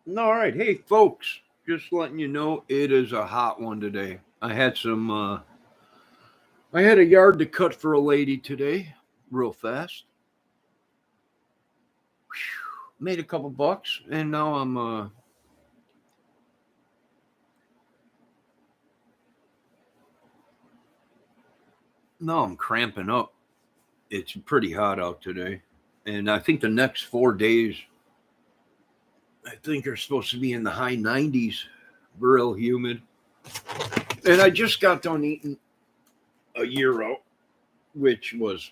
All right, hey folks, just letting you know it is a hot one today. I had a yard to cut for a lady today, real fast. Made a couple bucks, and now I'm cramping up. It's pretty hot out today, and I think the next 4 days, I think are supposed to be in the high 90s, real humid. And I just got done eating a gyro, which was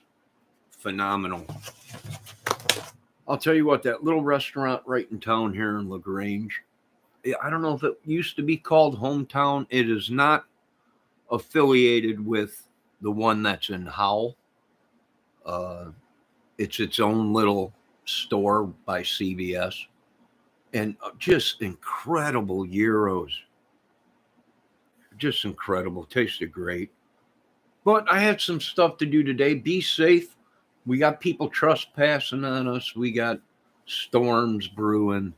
phenomenal. I'll tell you what, that little restaurant right in town here in LaGrange, I don't know if it used to be called Hometown. It is not affiliated with the one that's in Howell. Uh, it's its own little store by CVS. And just incredible gyros. Just incredible. Tasted great. But I had some stuff to do today. Be safe. We got people trespassing on us. We got storms brewing.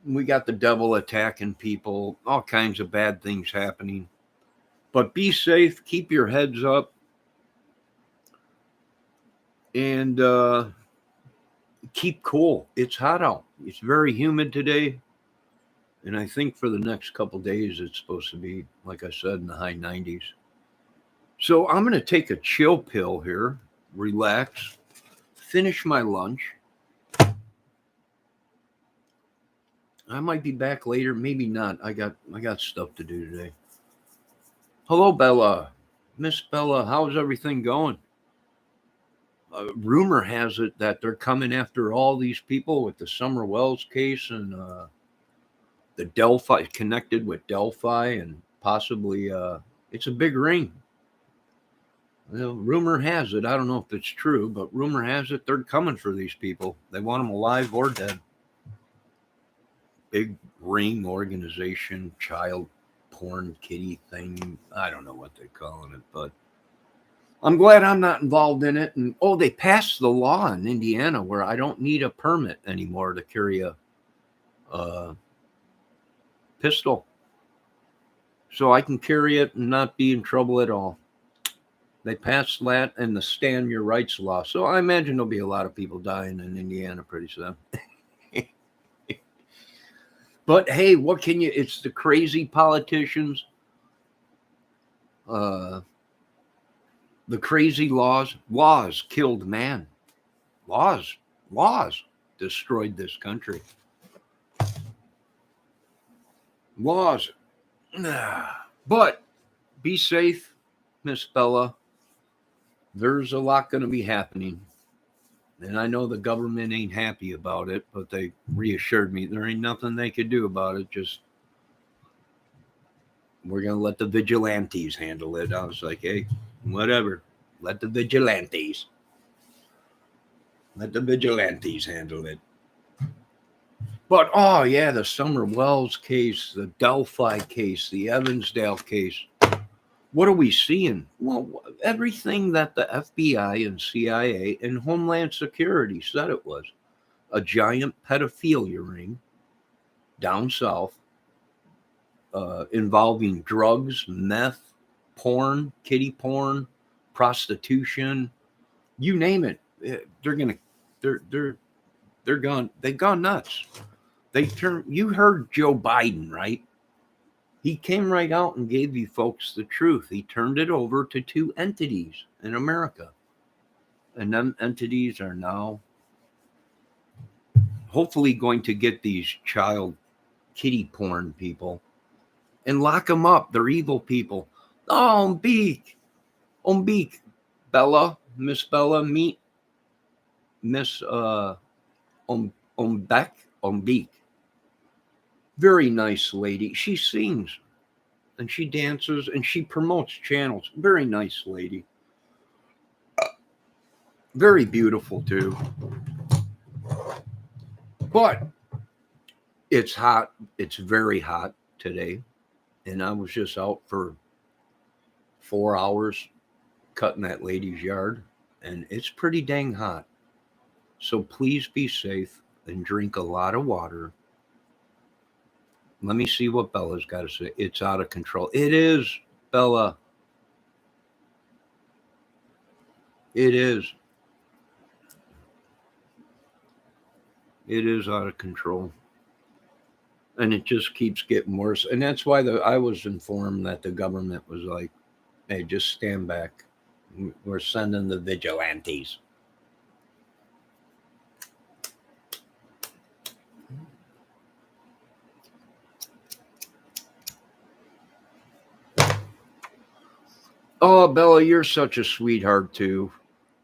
We got the devil attacking people. All kinds of bad things happening. But be safe. Keep your heads up. And keep cool. It's hot out. It's very humid today. And I think for the next couple days, it's supposed to be, like I said, in the high 90s. So I'm going to take a chill pill here, relax, finish my lunch. I might be back later, maybe not. I got stuff to do today. Hello, Bella. Miss Bella, how's everything going? Rumor has it that they're coming after all these people with the Summer Wells case and the Delphi connected with Delphi and possibly it's a big ring. Well, rumor has it, I don't know if it's true, but rumor has it they're coming for these people. They want them alive or dead. Big ring organization, child porn kitty thing. I don't know what they're calling it, but I'm glad I'm not involved in it. And oh, they passed the law in Indiana where I don't need a permit anymore to carry a uh, pistol. So I can carry it and not be in trouble at all. They passed that and the Stand Your Rights law. So I imagine there'll be a lot of people dying in Indiana pretty soon. But hey, what can you? It's the crazy politicians, uh, the crazy laws. Laws killed man. Laws, laws destroyed this country. Laws. But be safe, Miss Bella. There's a lot going to be happening. And I know the government ain't happy about it, but they reassured me there ain't nothing they could do about it. Just we're going to let the vigilantes handle it. I was like, hey, whatever. Let the vigilantes. Let the vigilantes handle it. But oh yeah, the Summer Wells case, the Delphi case, the Evansdale case. What are we seeing? Well, everything that the FBI and CIA and Homeland Security said it was a giant pedophilia ring down south involving drugs, meth, porn, kitty porn, prostitution, you name it. They're gonna, they're they're gone. They've gone nuts. They turn. You heard Joe Biden, right? He came right out and gave you folks the truth. He turned it over to two entities in America. And them entities are now hopefully going to get these child kitty porn people and lock them up. They're evil people. Oh, Umbeek, Bella, Miss Bella, meet Miss Umbeck, Umbeek. Very nice lady. She sings and she dances and she promotes channels. Very nice lady. Very beautiful too. But it's hot. It's very hot today. And I was just out for 4 hours cutting that lady's yard. And it's pretty dang hot. So please be safe and drink a lot of water Let me see what Bella's got to say. It's out of control. It is, Bella. It is. It is out of control. And it just keeps getting worse. And that's why I was informed that the government was like, hey, just stand back. We're sending the vigilantes. Oh, Bella, you're such a sweetheart too.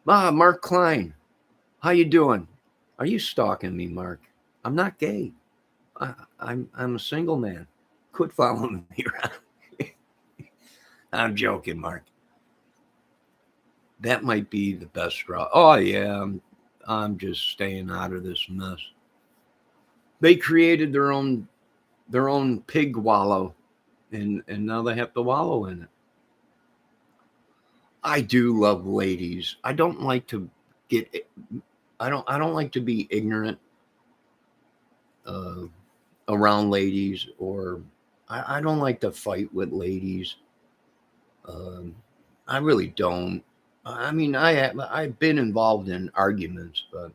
Mark Klein, how you doing? Are you stalking me, Mark? I'm not gay. I'm a single man. Quit following me around. I'm joking, Mark. That might be the best route. Oh yeah, I'm just staying out of this mess. They created their own pig wallow, and now they have to wallow in it. I do love ladies. I don't like to get. I don't like to be ignorant uh, around ladies, or I don't like to fight with ladies. Um, I really don't. I mean, I've been involved in arguments, but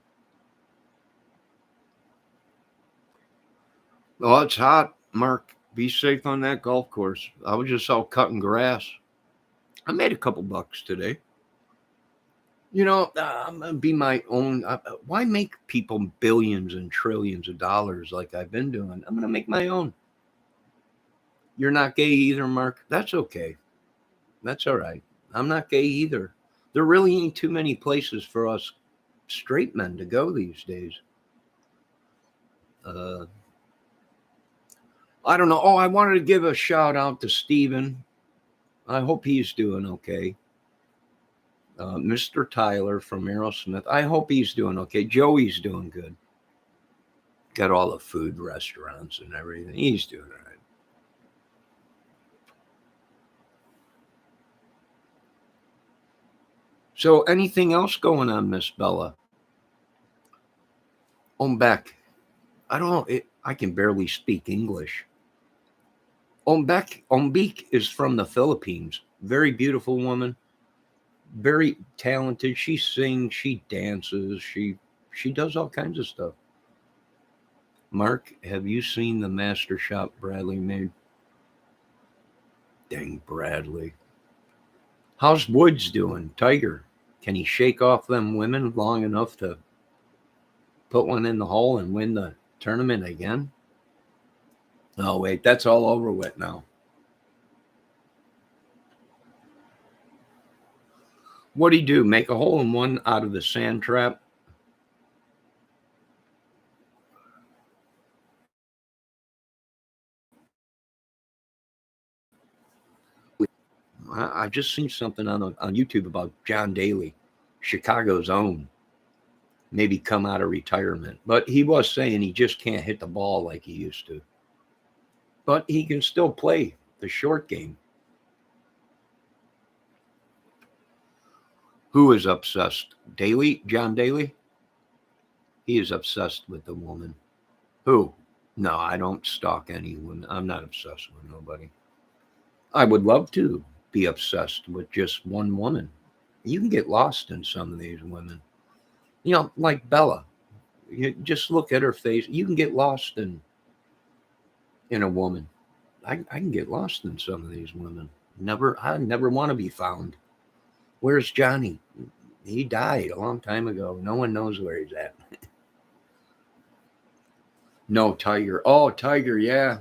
oh, it's hot, Mark. Be safe on that golf course. I was just out cutting grass. I made a couple bucks today. I'm gonna be my own. Why make people billions and trillions of dollars like I've been doing? I'm gonna make my own. You're not gay either, Mark. That's okay. That's all right. I'm not gay either. There really ain't too many places for us straight men to go these days. Uh, I don't know. Oh, I wanted to give a shout out to Steven. I hope he's doing okay. Mr. Tyler from Aerosmith. I hope he's doing okay. Joey's doing good. Got all the food restaurants and everything. He's doing all right. So, anything else going on, Miss Bella? Ombek. I don't know. I can barely speak English. Ombek is from the Philippines. Very beautiful woman. Very talented. She sings. She dances. She does all kinds of stuff. Mark, have you seen the master shop Bradley made? Dang, Bradley. How's Woods doing? Tiger, can he shake off them women long enough to put one in the hole and win the tournament again? Oh, wait, that's all over with now. What'd he do? Make a hole in one out of the sand trap? I just seen something on YouTube about John Daly, Chicago's own, maybe come out of retirement. But he was saying he just can't hit the ball like he used to. But he can still play the short game. Who is obsessed? Daly? John Daly? He is obsessed with the woman. Who? No, I don't stalk any women. I'm not obsessed with nobody. I would love to be obsessed with just one woman. You can get lost in some of these women. Like Bella. You just look at her face. You can get lost in a woman. I can get lost in some of these women. I never want to be found. Where's Johnny? He died a long time ago. No one knows where he's at. No, Tiger. Oh, Tiger, yeah.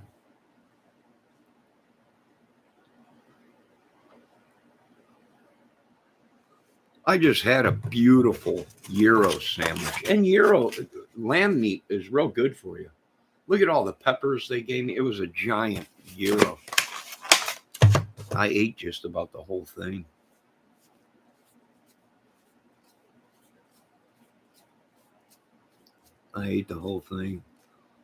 I just had a beautiful gyro sandwich. And gyro lamb meat is real good for you. Look at all the peppers they gave me. It was a giant gyro. I ate just about the whole thing. I ate the whole thing.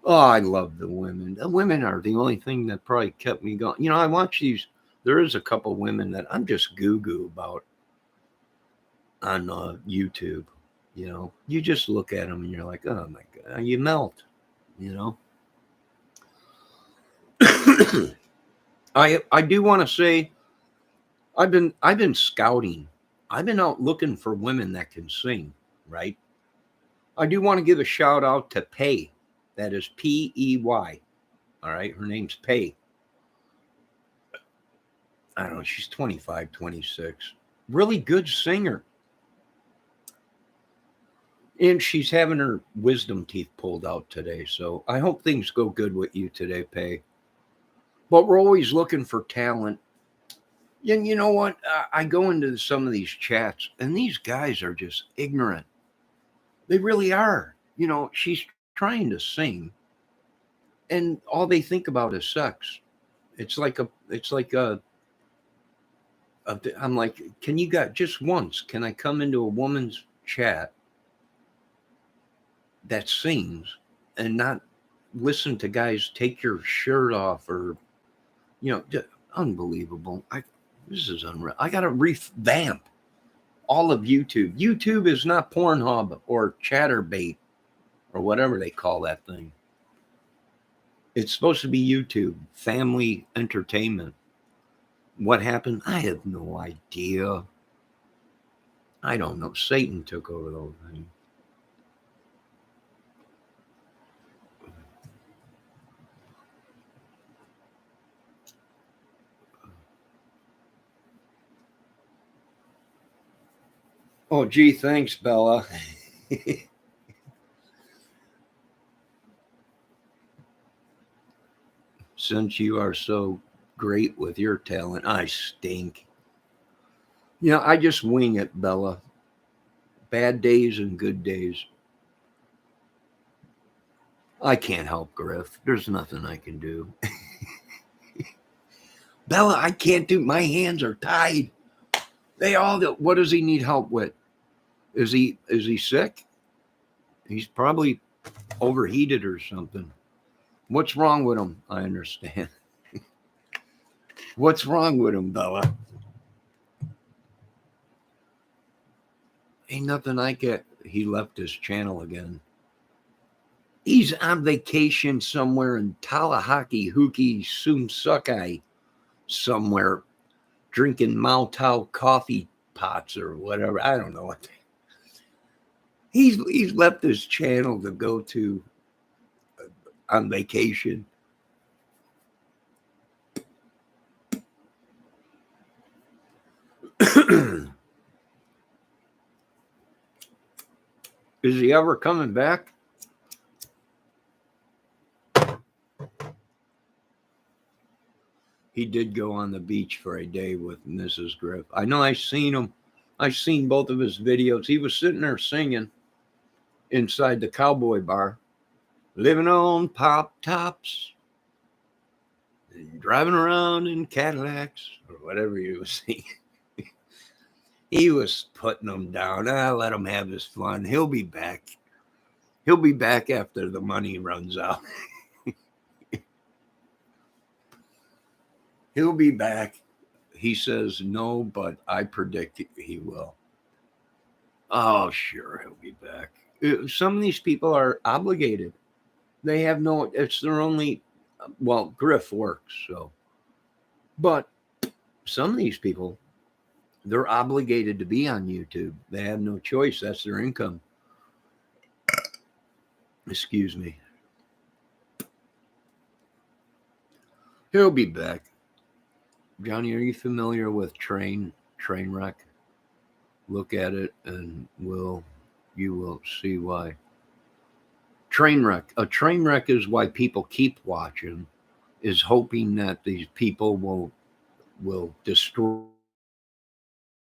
Oh, I love the women. The women are the only thing that probably kept me going. I watch these. There is a couple women that I'm just goo about on YouTube. You just look at them and you're like, oh my God, you melt, you know. I do want to say I've been scouting. I've been out looking for women that can sing, right? I do want to give a shout out to Pay. That is Pey. All right. Her name's Pay. I don't know. She's 25, 26. Really good singer. And she's having her wisdom teeth pulled out today. So I hope things go good with you today, Pay. But we're always looking for talent. And you know what? I go into some of these chats, and these guys are just ignorant. They really are. You know, she's trying to sing, and all they think about is sex. It's like I'm like, can you got just once? Can I come into a woman's chat that sings and not listen to guys take your shirt off or, unbelievable. This is unreal. I got to revamp all of YouTube. YouTube is not Pornhub or Chatterbait or whatever they call that thing. It's supposed to be YouTube, family entertainment. What happened? I have no idea. I don't know. Satan took over the whole thing. Oh, gee, thanks, Bella. Since you are so great with your talent, I stink. I just wing it, Bella. Bad days and good days. I can't help Griff. There's nothing I can do. Bella, I can't do. My hands are tied. What does he need help with? Is he sick? He's probably overheated or something. What's wrong with him? I understand. What's wrong with him, Bella? Ain't nothing I get. He left his channel again. He's on vacation somewhere in Tallahassee, Hookie, Soonsucky, somewhere, drinking Mao coffee pots or whatever. I don't know what. He's left his channel to go to on vacation. Is he ever coming back? He did go on the beach for a day with Mrs. Griff. I know I seen him. I seen both of his videos. He was sitting there singing inside the cowboy bar, living on pop tops, and driving around in Cadillacs or whatever he was singing. He was putting them down. Let him have his fun. He'll be back. He'll be back after the money runs out. He'll be back. He says no, but I predict he will. Oh, sure, he'll be back. Some of these people are obligated. They have it's their only, well, Griff works, so. But some of these people, they're obligated to be on YouTube. They have no choice. That's their income. Excuse me. He'll be back. Johnny, are you familiar with Trainwreck? Look at it and you will see why. Trainwreck. A train wreck is why people keep watching, is hoping that these people will destroy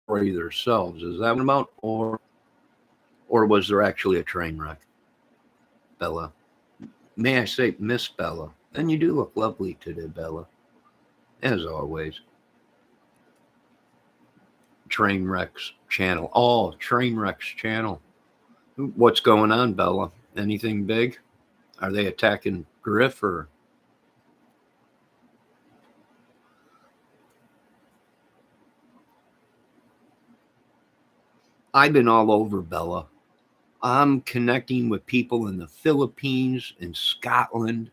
themselves. Is that what about? Or was there actually a train wreck? Bella. May I say Miss Bella? And you do look lovely today, Bella. As always. Trainwreck's channel. Oh, Trainwreck's channel. What's going on, Bella? Anything big? Are they attacking Griff or? I've been all over, Bella. I'm connecting with people in the Philippines, in Scotland,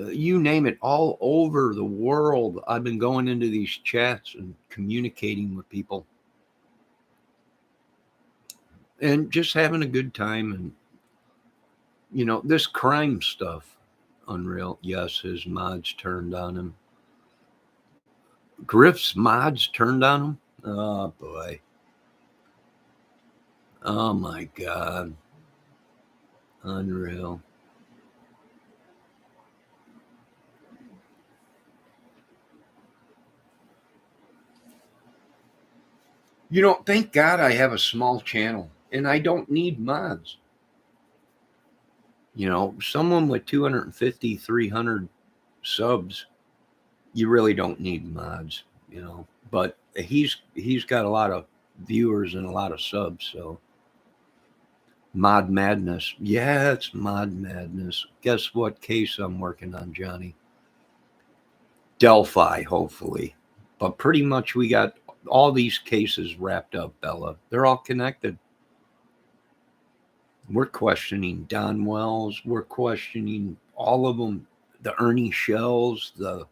You name it, all over the world. I've been going into these chats and communicating with people and just having a good time. And, this crime stuff, unreal. Yes, his mods turned on him. Griff's mods turned on him? Oh, boy. Oh, my God. Unreal. Thank God I have a small channel and I don't need mods. Someone with 250, 300 subs, you really don't need mods, but he's got a lot of viewers and a lot of subs, so mod madness. Yeah, it's mod madness. Guess what case I'm working on, Johnny? Delphi, hopefully. But pretty much we got all these cases wrapped up, Bella. They're all connected. We're questioning Don Wells. We're questioning all of them. The Ernie Shells, the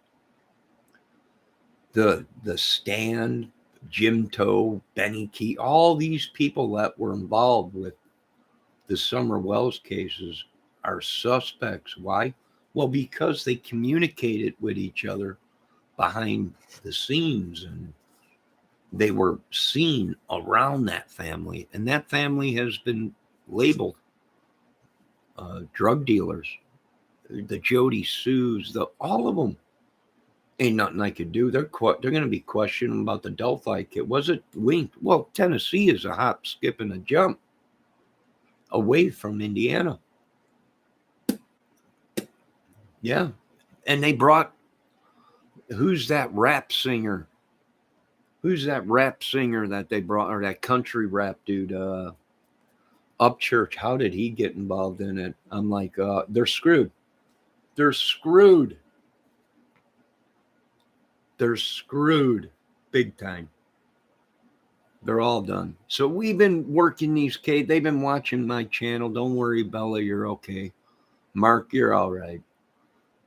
Stand, Jim Toe, Benny Key, all these people that were involved with the Summer Wells cases are suspects. Why? Well, because they communicated with each other behind the scenes and they were seen around that family. And that family has been labeled drug dealers. The Jody Sues, all of them. Ain't nothing I could do. They're going to be questioning about the Delphi kit. Was it linked? Well, Tennessee is a hop, skip, and a jump away from Indiana. Yeah. And they brought, who's that rap singer? Who's that rap singer that they brought, or that country rap dude, Upchurch? How did he get involved in it? I'm like, they're screwed. They're screwed. They're screwed big time. They're all done. So we've been working these cases. They've been watching my channel. Don't worry, Bella, you're okay. Mark, you're all right.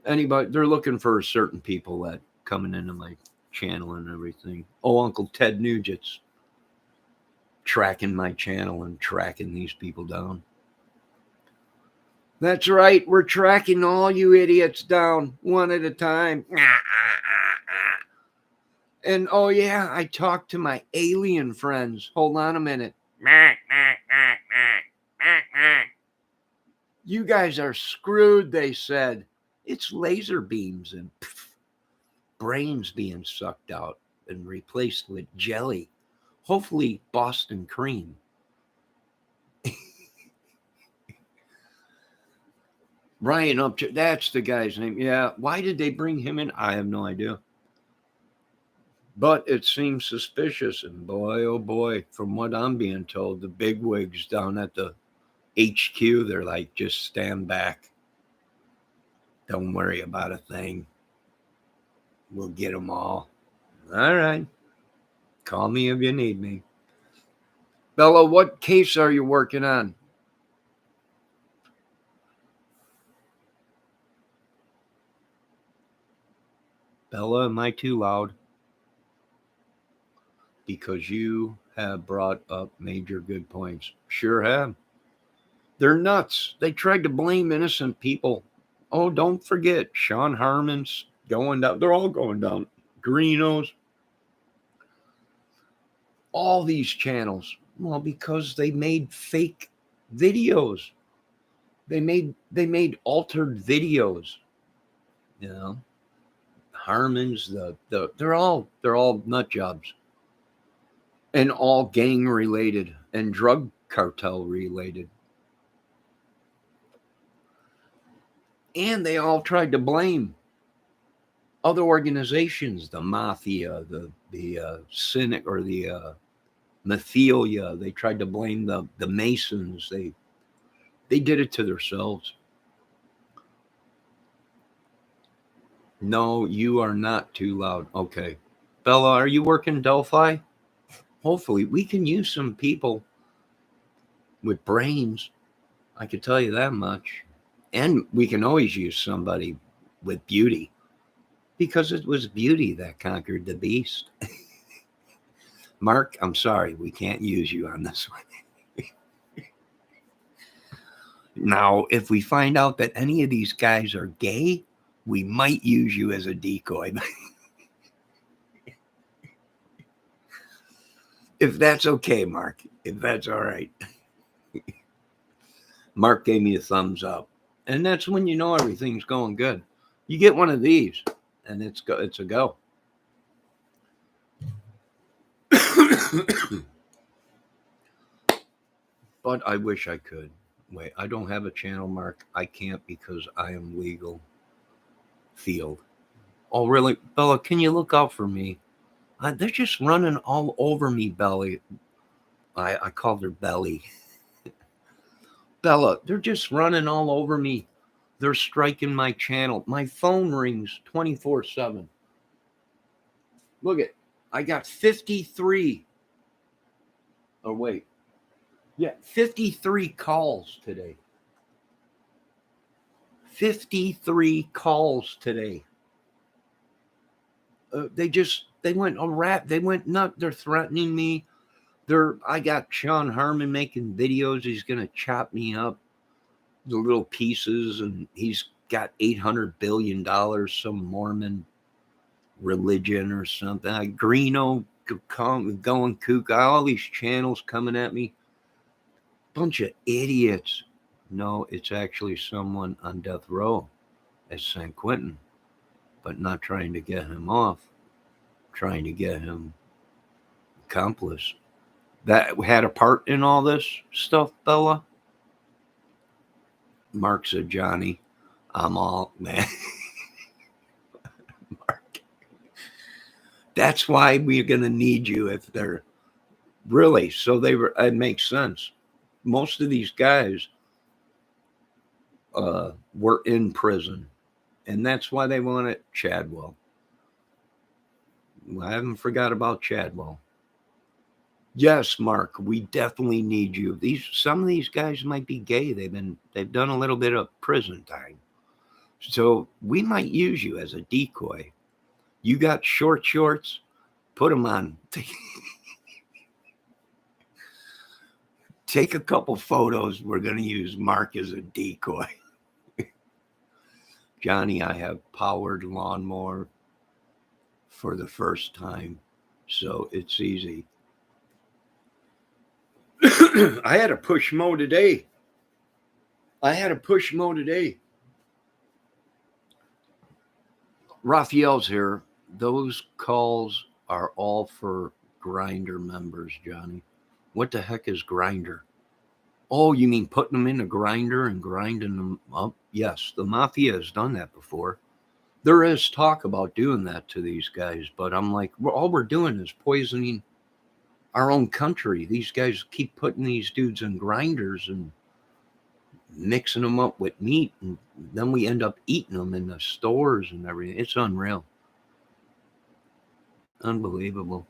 Anybody, they're looking for certain people that coming into my channel and everything. Oh, Uncle Ted Nugent's tracking my channel and tracking these people down. That's right. We're tracking all you idiots down one at a time. And oh yeah, I talked to my alien friends. Hold on a minute. You guys are screwed, they said. It's laser beams and brains being sucked out and replaced with jelly. Hopefully Boston cream. Ryan Upchurch, that's the guy's name. Yeah. Why did they bring him in? I have no idea. But it seems suspicious. And boy, oh boy, from what I'm being told, the bigwigs down at the HQ, they're like, just stand back. Don't worry about a thing. We'll get them all. All right. Call me if you need me. Bella, what case are you working on? Bella, am I too loud? Because you have brought up major good points. Sure have. They're nuts. They tried to blame innocent people. Oh, don't forget, Sean Harmon's going down. They're all going down. Greeno's. All these channels. Well, because they made fake videos. They made altered videos. Harmon's, they're all nut jobs. And all gang related and drug cartel related. And they all tried to blame other organizations, the mafia, the cynic, or the Mafia. They tried to blame the Masons. They did it to themselves. No, you are not too loud. Okay. Bella, are you working Delphi? Hopefully, we can use some people with brains. I can tell you that much. And we can always use somebody with beauty, because it was beauty that conquered the beast. Mark, I'm sorry, we can't use you on this one. Now, if we find out that any of these guys are gay, we might use you as a decoy. If that's okay, Mark, if that's all right. Mark gave me a thumbs up. And that's when you know everything's going good. You get one of these, and it's a go. But I wish I could. Wait, I don't have a channel, Mark. I can't because I am legal field. Oh, really? Bella, can you look out for me? They're just running all over me, Belly. I called her Belly. Bella, they're just running all over me. They're striking my channel. My phone rings 24/7. Look at, I got 53. Oh, wait. Yeah, 53 calls today. 53 calls today. They went a rat. They went nuts. They're threatening me. I got Sean Harmon making videos. He's going to chop me up the little pieces, and he's got $800 billion, some Mormon religion or something. Greeno going kook. All these channels coming at me. Bunch of idiots. No, it's actually someone on death row at San Quentin, but not trying to get him off, trying to get him accomplice. That had a part in all this stuff, Bella? Mark said, Johnny, I'm all, man. Mark. That's why we're going to need you if they're really. So it makes sense. Most of these guys were in prison, and that's why they wanted Chadwell. I haven't forgot about Chadwell. Yes, Mark, we definitely need you. Some of these guys might be gay. They've done a little bit of prison time. So we might use you as a decoy. You got short shorts, put them on. Take a couple photos. We're going to use Mark as a decoy. Johnny, I have powered lawnmower for the first time, so it's easy. I had a push mow today. Raphael's here. Those calls are all for Grinder members, Johnny. What the heck is Grinder? Oh, you mean putting them in a grinder and grinding them up? Yes, the mafia has done that before. There is talk about doing that to these guys, but I'm like, all we're doing is poisoning our own country. These guys keep putting these dudes in grinders and mixing them up with meat, and then we end up eating them in the stores and everything. It's unreal. Unbelievable.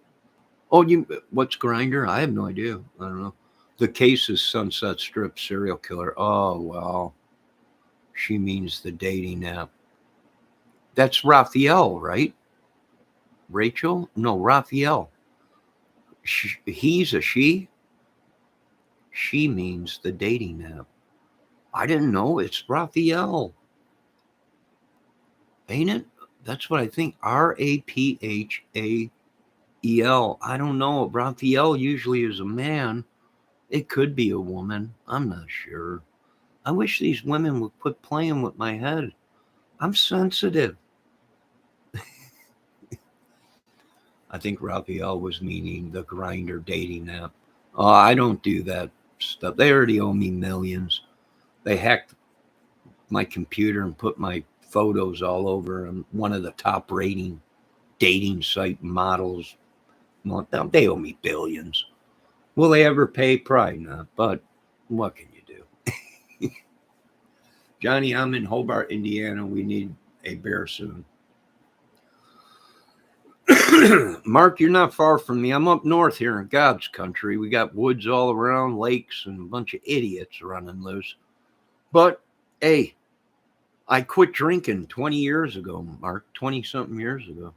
Oh, what's Grinder? I have no idea. I don't know. The case is Sunset Strip serial killer. Oh, well, she means the dating app. That's Raphael, right? Rachel? No, Raphael. He's a she. She means the dating app. I didn't know. It's Raphael. Ain't it? That's what I think. Raphael. I don't know. Raphael usually is a man. It could be a woman. I'm not sure. I wish these women would quit playing with my head. I'm sensitive. I think Raphael was meaning the Grinder dating app. Oh, I don't do that stuff. They already owe me millions. They hacked my computer and put my photos all over on one of the top rating dating site models. Well, they owe me billions. Will they ever pay? Probably not, but what can you do? Johnny, I'm in Hobart, Indiana. We need a bear soon. Mark, you're not far from me. I'm up north here in God's country. We got woods all around, lakes, and a bunch of idiots running loose. But, hey, I quit drinking 20 years ago, Mark, 20 something years ago.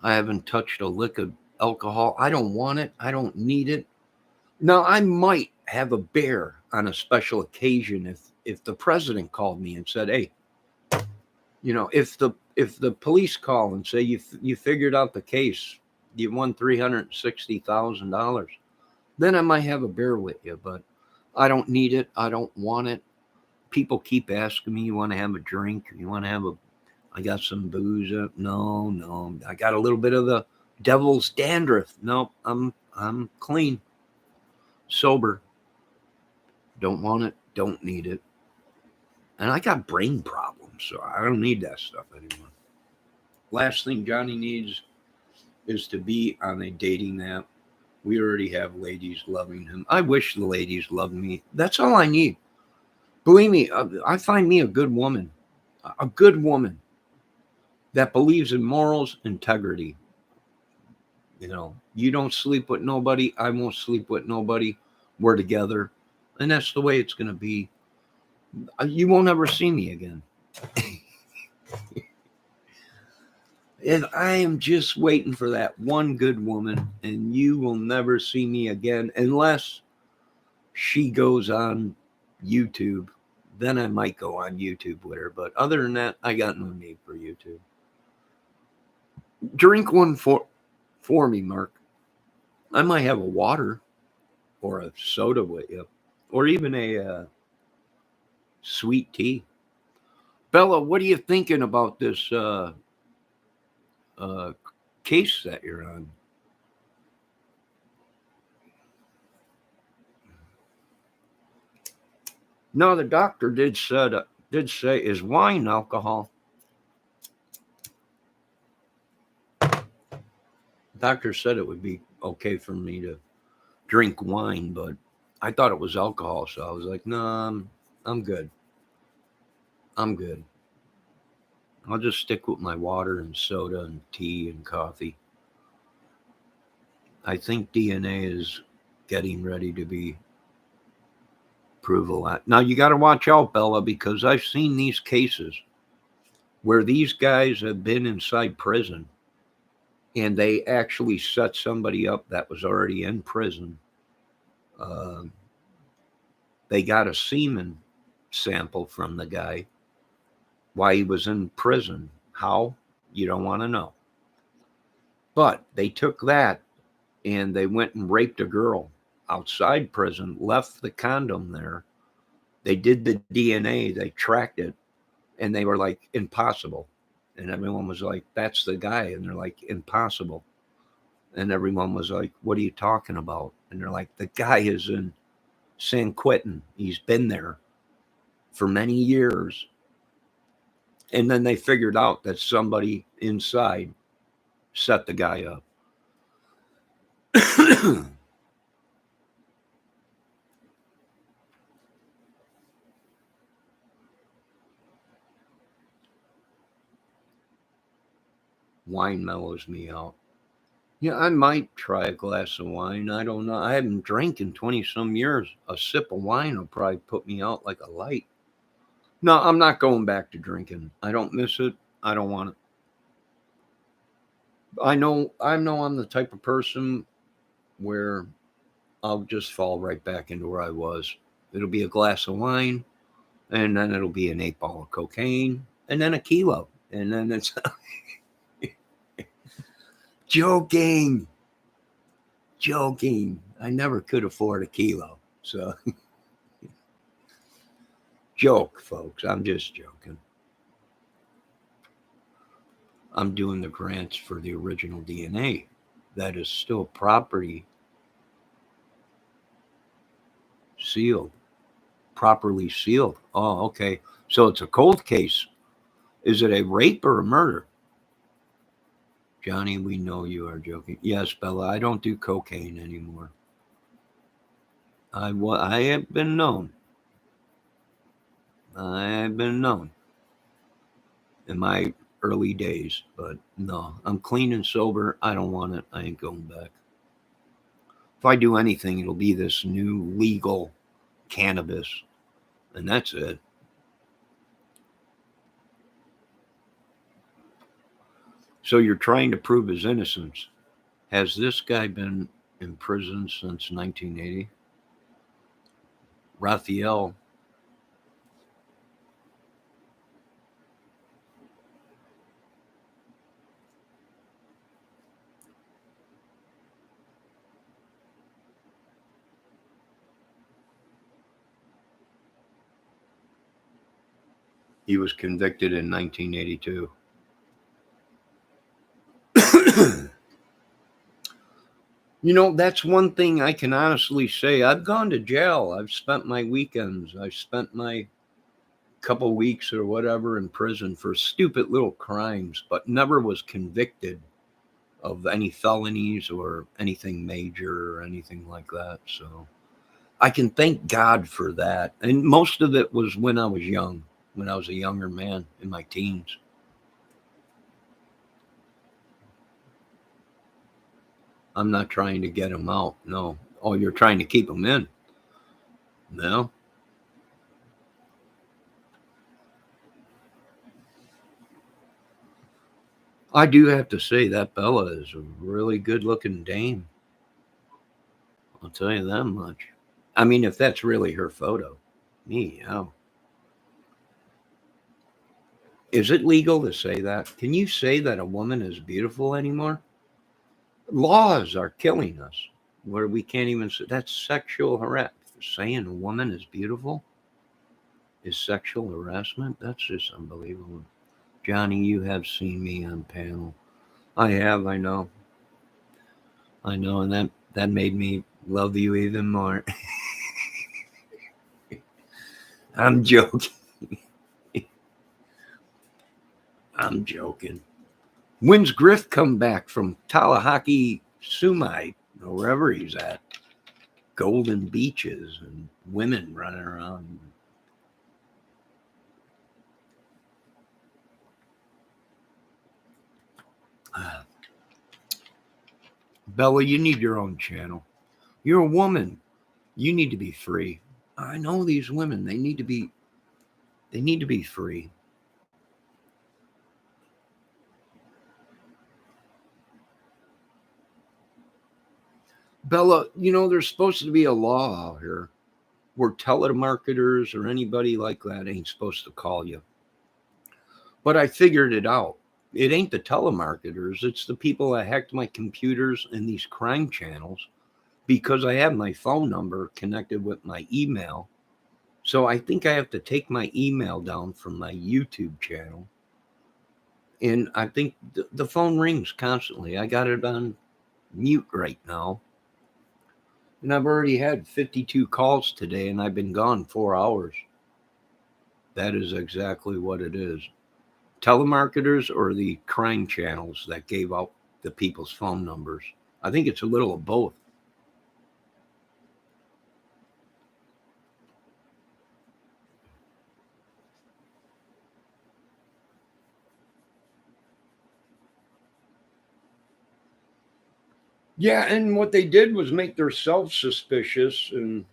I haven't touched a lick of alcohol. I don't want it. I don't need it. Now, I might have a beer on a special occasion if the president called me and said, "Hey, if the police call and say you figured out the case, you won $360,000, then I might have a beer with you, but I don't need it. I don't want it. People keep asking me, you want to have a drink? You want to have I got some booze. No. I got a little bit of the devil's dandruff. No, I'm clean, sober. Don't want it. Don't need it. And I got brain problems, so I don't need that stuff anymore. Last thing Johnny needs is to be on a dating app. We already have ladies loving him. I wish the ladies loved me. That's all I need. Believe me, I find me a good woman that believes in morals, integrity. You don't sleep with nobody. I won't sleep with nobody. We're together. And that's the way it's going to be. You won't ever see me again. And I am just waiting for that one good woman, and you will never see me again unless she goes on YouTube. Then I might go on YouTube with her. But other than that, I got no need for YouTube. Drink one for me, Mark. I might have a water or a soda with you, or even a sweet tea. Bella, what are you thinking about this case that you're on? No, the doctor did say is wine alcohol. Doctor said it would be okay for me to drink wine, but I thought it was alcohol, so I was like, no, I'm good. I'm good. I'll just stick with my water and soda and tea and coffee. I think DNA is getting ready to be proven. Now you got to watch out, Bella, because I've seen these cases where these guys have been inside prison and they actually set somebody up that was already in prison. They got a semen sample from the guy while he was in prison. How? You don't want to know. But they took that and they went and raped a girl outside prison, left the condom there. They did the DNA, they tracked it, and they were like, impossible. And everyone was like, that's the guy. And they're like, impossible. And everyone was like, what are you talking about? And they're like, the guy is in San Quentin. He's been there for many years. And then they figured out that somebody inside set the guy up. Wine mellows me out. Yeah, I might try a glass of wine. I don't know. I haven't drank in 20 some years. A sip of wine will probably put me out like a light. No, I'm not going back to drinking. I don't miss it. I don't want it. I know I'm the type of person where I'll just fall right back into where I was. It'll be a glass of wine, and then it'll be an 8 ball of cocaine, and then a kilo. And then it's joking. I never could afford a kilo. So joke, folks. I'm just joking. I'm doing the grants for the original DNA. That is still property sealed, properly sealed. Oh, okay. So it's a cold case. Is it a rape or a murder? Johnny, we know you are joking. Yes, Bella, I don't do cocaine anymore. I have been known. In my early days, but no, I'm clean and sober. I don't want it. I ain't going back. If I do anything, it'll be this new legal cannabis, and that's it. So you're trying to prove his innocence. Has this guy been in prison since 1980? Raphael, he was convicted in 1982. You know, that's one thing I can honestly say. I've gone to jail. I've spent my weekends. I've spent my couple weeks or whatever in prison for stupid little crimes, but never was convicted of any felonies or anything major or anything like that. So I can thank God for that. And most of it was when I was young, when I was a younger man in my teens. I'm not trying to get him out. No. Oh, you're trying to keep him in. No. I do have to say that Bella is a really good looking dame. I'll tell you that much. I mean, if that's really her photo. Meow. Is it legal to say that? Can you say that a woman is beautiful anymore? Laws are killing us where we can't even say that's sexual harassment. Saying a woman is beautiful is sexual harassment. That's just unbelievable. Johnny, you have seen me on panel. I have, I know. I know, and that made me love you even more. I'm joking. I'm joking. When's Griff come back from Tallahassee, Sumite, or wherever he's at? Golden beaches and women running around. Bella, you need your own channel. You're a woman. You need to be free. I know these women. They need to be free. Bella, you know, there's supposed to be a law out here where telemarketers or anybody like that ain't supposed to call you. But I figured it out. It ain't the telemarketers, it's the people that hacked my computers and these crime channels because I have my phone number connected with my email. So I think I have to take my email down from my YouTube channel. And I think the phone rings constantly. I got it on mute right now. And I've already had 52 calls today and I've been gone 4 hours. That is exactly what it is. Telemarketers or the crime channels that gave out the people's phone numbers. I think it's a little of both. Yeah, and what they did was make themselves suspicious and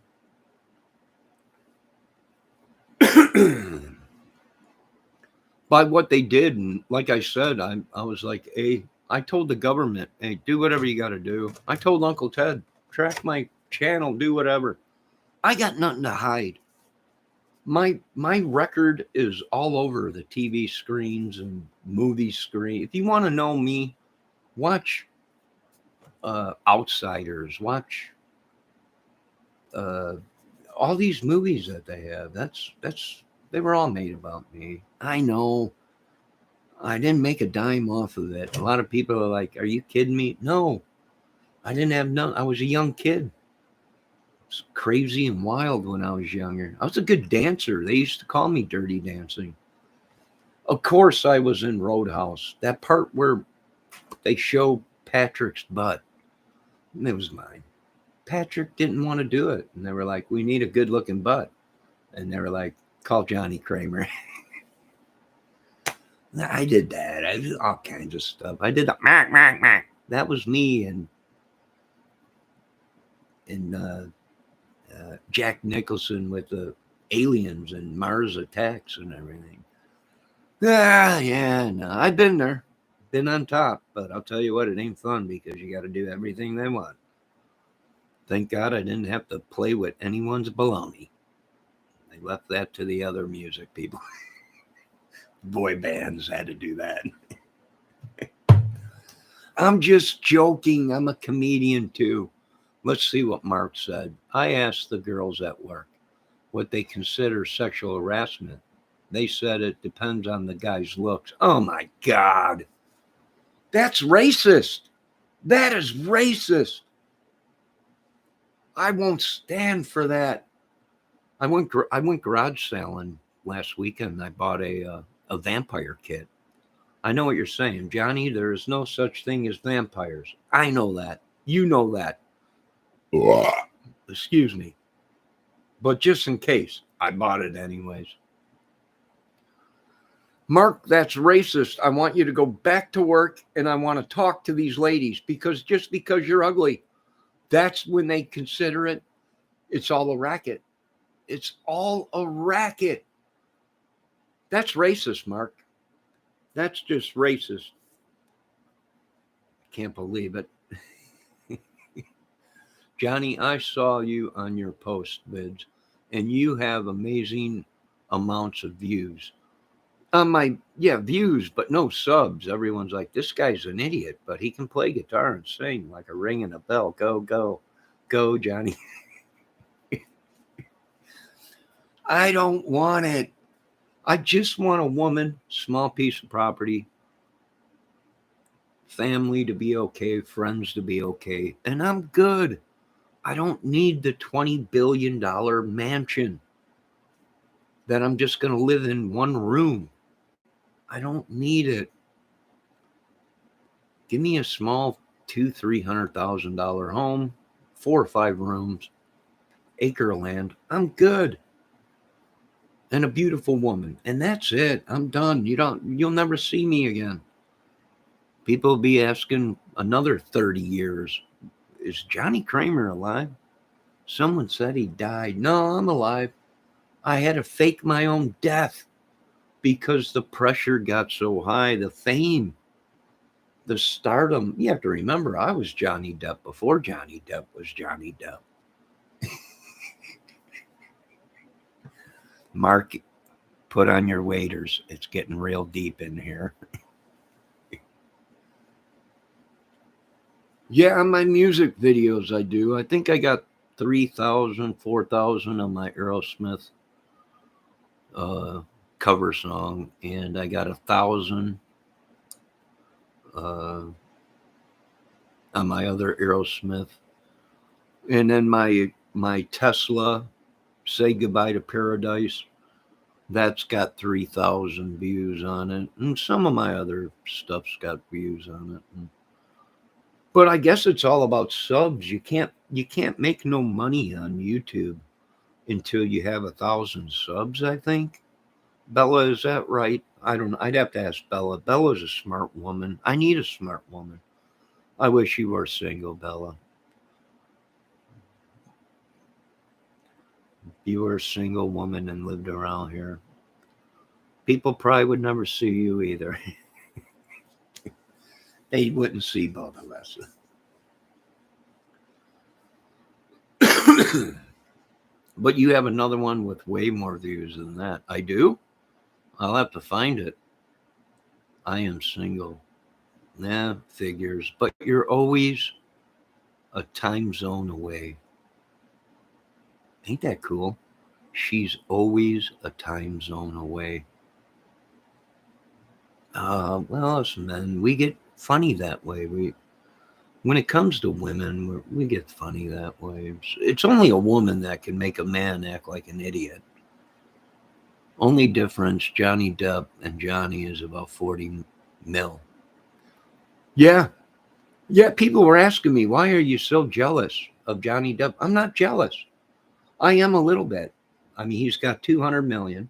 by what they did. And like I said, I was like, hey, I told the government, hey, do whatever you got to do. I told Uncle Ted, track my channel, do whatever. I got nothing to hide. My record is all over the TV screens and movie screen. If you want to know me, watch Outsiders. Watch uh, all these movies that they have. That's they were all made about me. I know. I didn't make a dime off of it. A lot of people are like, "Are you kidding me?" No, I didn't have none. I was a young kid. I was crazy and wild when I was younger. I was a good dancer. They used to call me Dirty Dancing. Of course, I was in Roadhouse. That part where they show Patrick's butt, it was mine. Patrick didn't want to do it, and they were like, "We need a good-looking butt," and they were like, "Call Johnny Kramer." I did that. I did all kinds of stuff. I did the. That was me and Jack Nicholson with the aliens and Mars attacks and everything. Yeah, no, I've been there. been on top, but I'll tell you what, it ain't fun because you got to do everything they want. Thank God I didn't have to play with anyone's baloney. They left that to the other music people. Boy bands had to do that. I'm just joking. I'm a comedian too. Let's see what Mark said. I asked the girls at work what they consider sexual harassment. They said it depends on the guy's looks. Oh my God. That's racist. That is racist. I won't stand for that. I went garage selling last weekend. I bought a vampire kit. I know what you're saying, Johnny. There is no such thing as vampires. I know that. You know that. Excuse me. But just in case, I bought it anyways. Mark, that's racist. I want you to go back to work and I want to talk to these ladies because just because you're ugly, that's when they consider it. It's all a racket. It's all a racket. That's racist, Mark. That's just racist. Can't believe it. Johnny, I saw you on your post vids and you have amazing amounts of views. On my, views, but no subs. Everyone's like, this guy's an idiot, but he can play guitar and sing like a ring and a bell. Go, go, go, Johnny. I don't want it. I just want a woman, small piece of property, family to be okay, friends to be okay, and I'm good. I don't need the $20 billion mansion that I'm just going to live in one room. I don't need it. Give me a small $200,000-$300,000 home, 4 or 5 rooms, acre of land. I'm good. And a beautiful woman. And that's it. I'm done. You'll never see me again. People will be asking another 30 years, is Johnny Kramer alive? Someone said he died. No, I'm alive. I had to fake my own death because the pressure got so high, the fame, the stardom. You have to remember, I was Johnny Depp before Johnny Depp was Johnny Depp. Mark, put on your waders. It's getting real deep in here. Yeah, on my music videos I do. I think I got 3,000, 4,000 on my Aerosmith cover song, and I got 1,000 on my other Aerosmith. And then my Tesla, Say Goodbye to Paradise, that's got 3,000 views on it. And some of my other stuff's got views on it. But I guess it's all about subs. You can't make no money on YouTube until you have 1,000 subs, I think. Bella, is that right? I don't know. I'd have to ask Bella. Bella's a smart woman. I need a smart woman. I wish you were single, Bella. You were a single woman and lived around here. People probably would never see you either. They wouldn't see both of us. But you have another one with way more views than that. I do? I'll have to find it. I am single. Nah, figures. But you're always a time zone away. Ain't that cool? She's always a time zone away. Well, us men, we get funny that way. When it comes to women, we get funny that way. It's only a woman that can make a man act like an idiot. Only difference, Johnny Depp and Johnny is about 40 mil. Yeah. Yeah, people were asking me, why are you so jealous of Johnny Depp? I'm not jealous. I am a little bit. I mean, he's got 200 million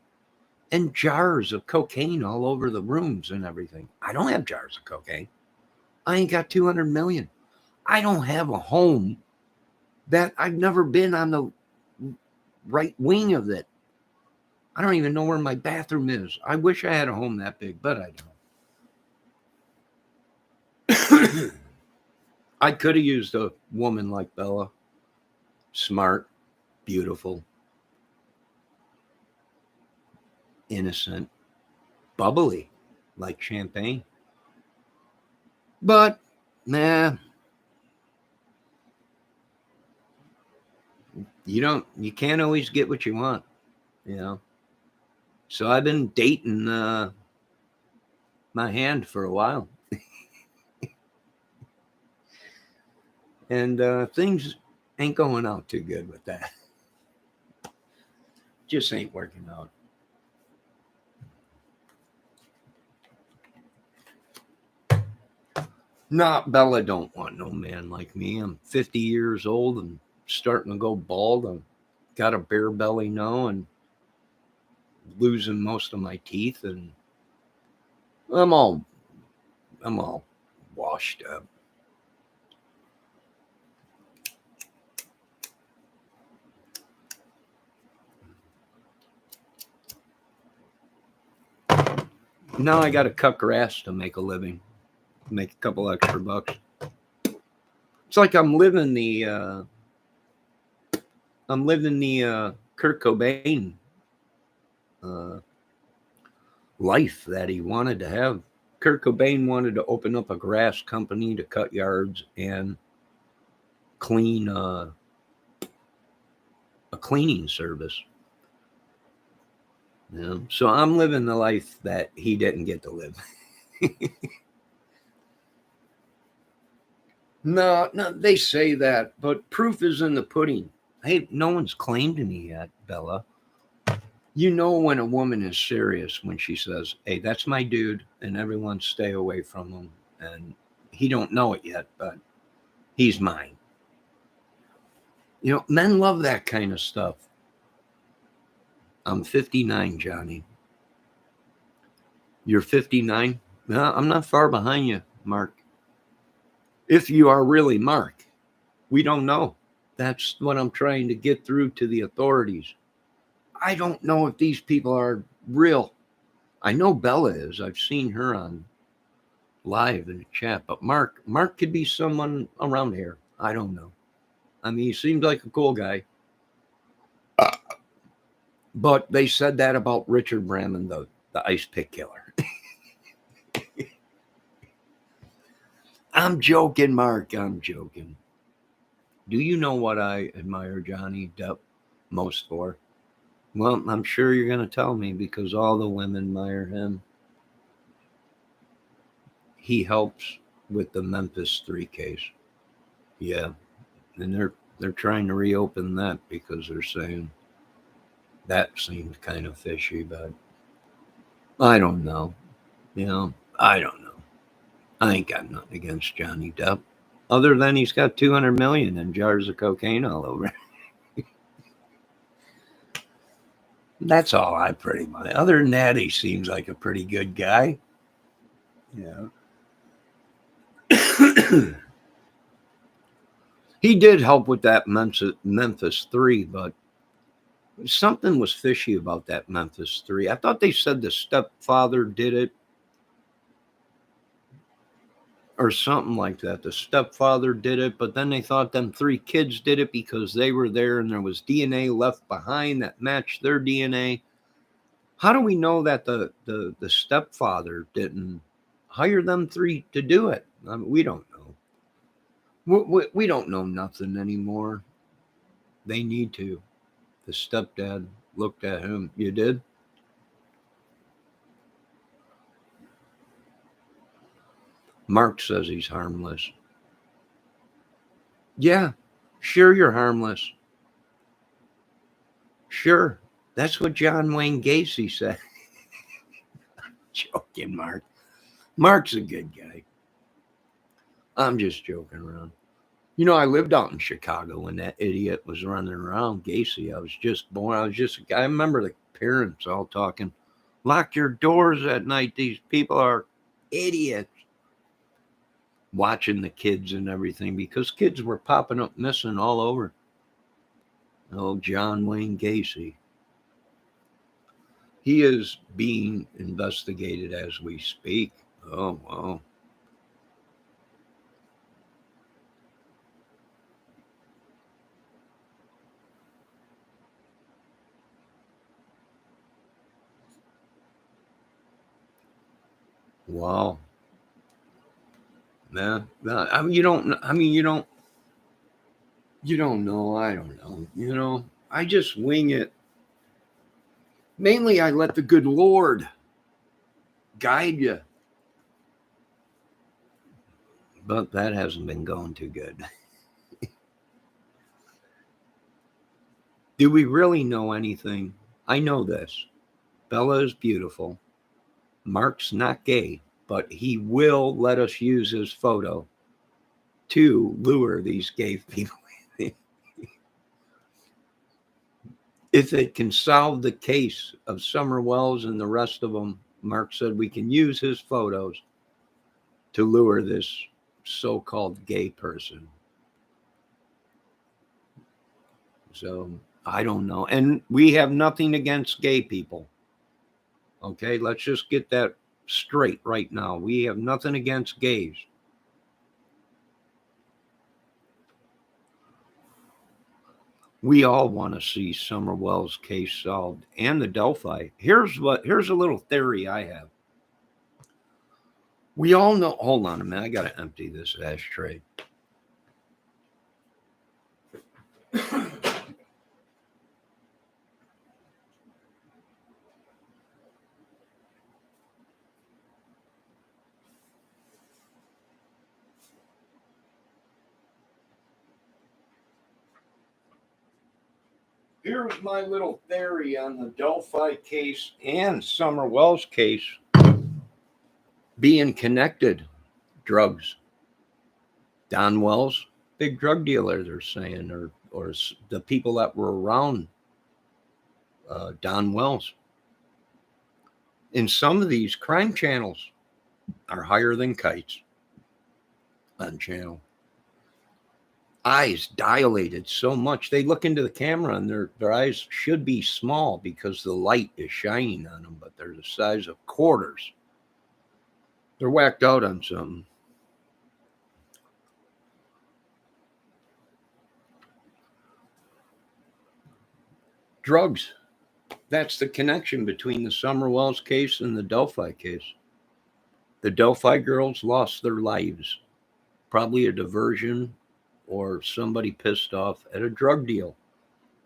and jars of cocaine all over the rooms and everything. I don't have jars of cocaine. I ain't got 200 million. I don't have a home that I've never been on the right wing of it. I don't even know where my bathroom is. I wish I had a home that big, but I don't. I could have used a woman like Bella. Smart, beautiful, innocent, bubbly, like champagne. But, nah, you can't always get what you want, you know. So I've been dating my hand for a while. And things ain't going out too good with that. Just ain't working out. Nah, Bella don't want no man like me. I'm 50 years old and starting to go bald. I've got a bare belly now and losing most of my teeth, and I'm all I'm all washed up. Now I got to cut grass to make a living, make a couple extra bucks. It's like I'm living the Kurt Cobain uh, life that he wanted to have. Kurt Cobain wanted to open up a grass company to cut yards and clean a cleaning service. So I'm living the life that he didn't get to live. No, they say that, but proof is in the pudding. Hey, no one's claimed me yet, Bella. You know when a woman is serious when she says, "Hey, that's my dude," and everyone stay away from him. And he don't know it yet, but he's mine. Men love that kind of stuff. I'm 59, Johnny. You're 59? No, I'm not far behind you, Mark. If you are really Mark, we don't know. That's what I'm trying to get through to the authorities. I don't know if these people are real. I know Bella is. I've seen her on live in the chat, but Mark could be someone around here. I don't know. I mean, he seems like a cool guy. But they said that about Richard Branson, the ice pick killer. I'm joking, Mark. I'm joking. Do you know what I admire Johnny Depp most for? Well, I'm sure you're going to tell me because all the women admire him. He helps with the Memphis 3 case. Yeah, and they're trying to reopen that because they're saying that seems kind of fishy, but I don't know. I don't know. I ain't got nothing against Johnny Depp, other than he's got 200 million and jars of cocaine all over. That's all I pretty much. Other than that, he seems like a pretty good guy. Yeah. He did help with that Memphis 3, but something was fishy about that Memphis 3. I thought they said the stepfather did it or something like that. The stepfather did it, but then they thought them 3 kids did it because they were there and there was DNA left behind that matched their DNA. How do we know that the stepfather didn't hire them 3 to do it? I mean, we don't know. We don't know nothing anymore. They need to. The stepdad looked at him. You did? Mark says he's harmless. Yeah, sure, you're harmless. Sure. That's what John Wayne Gacy said. Joking, Mark. Mark's a good guy. I'm just joking around. I lived out in Chicago when that idiot was running around, Gacy. I was just born. I remember the parents all talking, lock your doors at night. These people are idiots. Watching the kids and everything because kids were popping up missing all over. Oh, John Wayne Gacy. He is being investigated as we speak. Oh, wow. Wow. Man, I mean, you don't. I mean, you don't. You don't know. I don't know. I just wing it. Mainly, I let the good Lord guide you. But that hasn't been going too good. Do we really know anything? I know this. Bella is beautiful. Mark's not gay, but he will let us use his photo to lure these gay people. If it can solve the case of Summer Wells and the rest of them, Mark said we can use his photos to lure this so-called gay person. So I don't know. And we have nothing against gay people. Okay, let's just get that straight right now. We have nothing against gays. We all want to see Summer Wells' case solved and the Delphi. Here's a little theory I have. We all know. Hold on a minute. I got to empty this ashtray. Here's my little theory on the Delphi case and Summer Wells case being connected. Drugs. Don Wells, big drug dealer, they're saying, or the people that were around Don Wells. And some of these crime channels are higher than kites on channel. Eyes dilated so much. They look into the camera and their eyes should be small because the light is shining on them, but they're the size of quarters. They're whacked out on something. Drugs. That's the connection between the Summer Wells case and the Delphi case. The Delphi girls lost their lives. Probably a diversion or somebody pissed off at a drug deal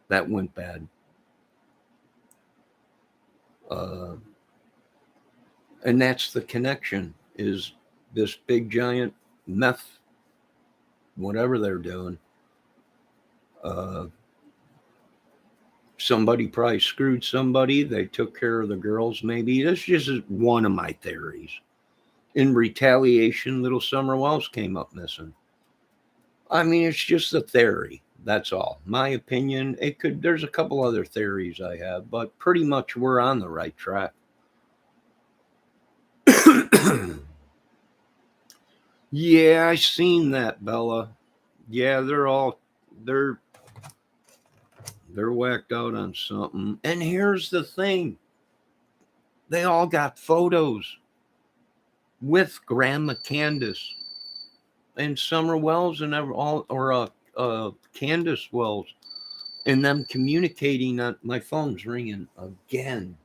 that went bad. And that's the connection, is this big giant meth, whatever they're doing. Somebody probably screwed somebody. They took care of the girls, maybe. This just is one of my theories. In retaliation, little Summer Wells came up missing. I mean, it's just a theory. That's all. My opinion. There's a couple other theories I have, but pretty much we're on the right track. Yeah, I seen that, Bella. Yeah, they're whacked out on something. And here's the thing. They all got photos with Grandma Candace and Summer Wells and Candace Wells, and them communicating on my phone's ringing again.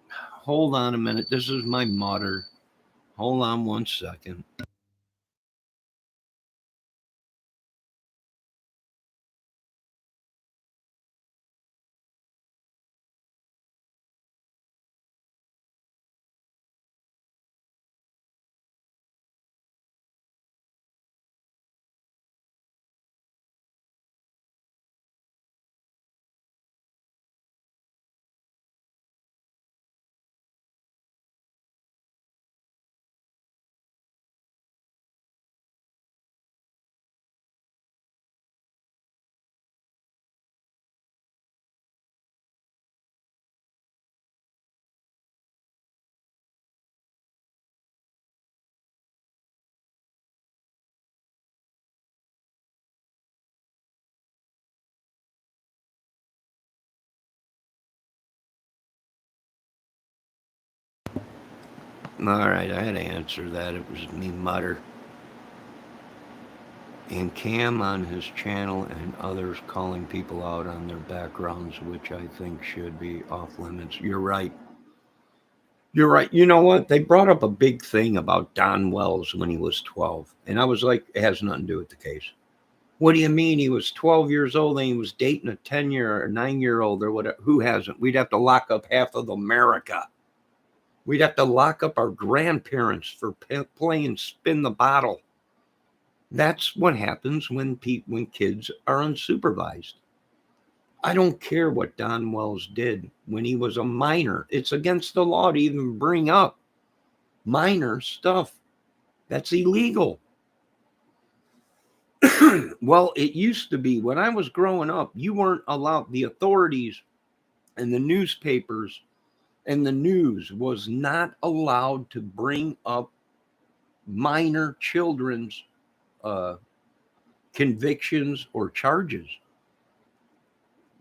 Hold on a minute. This is my mother. Hold on 1 second. All right, I had to answer that. It was me mutter. And Cam on his channel and others calling people out on their backgrounds, which I think should be off limits. You're right. You're right. You know what? They brought up a big thing about Don Wells when he was 12. And I was like, it has nothing to do with the case. What do you mean? He was 12 years old and he was dating a 10-year or 9-year old or whatever. Who hasn't? We'd have to lock up half of America. We'd have to lock up our grandparents for playing spin the bottle. That's what happens when kids are unsupervised. I don't care what Don Wells did when he was a minor. It's against the law to even bring up minor stuff. That's illegal. Well, it used to be when I was growing up, you weren't allowed, the authorities and the newspapers and the news was not allowed to bring up minor children's convictions or charges.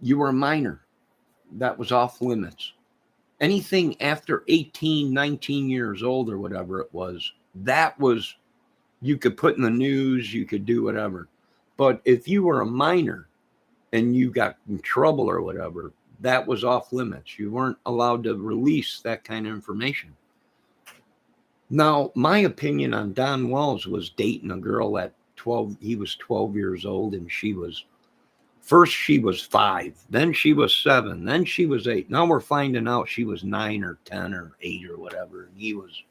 You were a minor. That was off limits. Anything after 18, 19 years old or whatever it was, that was, you could put in the news, you could do whatever. But if you were a minor and you got in trouble or whatever, that was off limits. You weren't allowed to release that kind of information. Now, my opinion on Don Wells was dating a girl at 12. He was 12 years old and she was 5, then she was 7, then she was 8. Now we're finding out she was 9 or 10 or 8 or whatever. And he was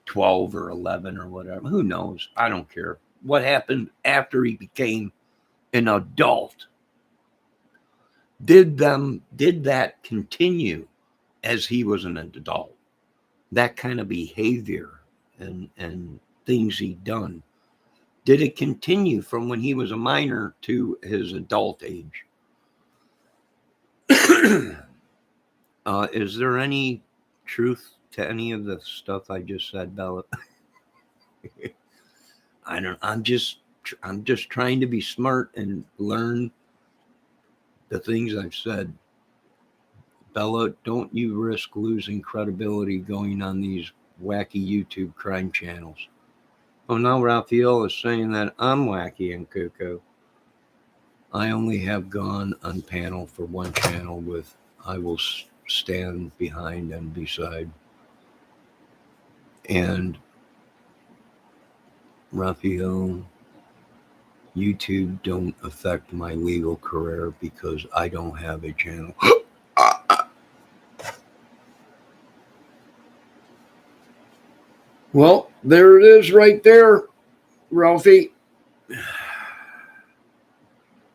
12 or 11 or whatever. Who knows? I don't care. What happened after he became an adult? Did that continue as he was an adult? That kind of behavior and things he'd done. Did it continue from when he was a minor to his adult age? Is there any truth to any of the stuff I just said, Bella? I'm just trying to be smart and learn the things I've said. Bella, don't you risk losing credibility going on these wacky YouTube crime channels. Oh, now Raphael is saying that I'm wacky and cuckoo. I only have gone on panel for one channel with I will stand behind and beside. And Raphael, YouTube don't affect my legal career because I don't have a channel. Well, there it is right there, Ralphie.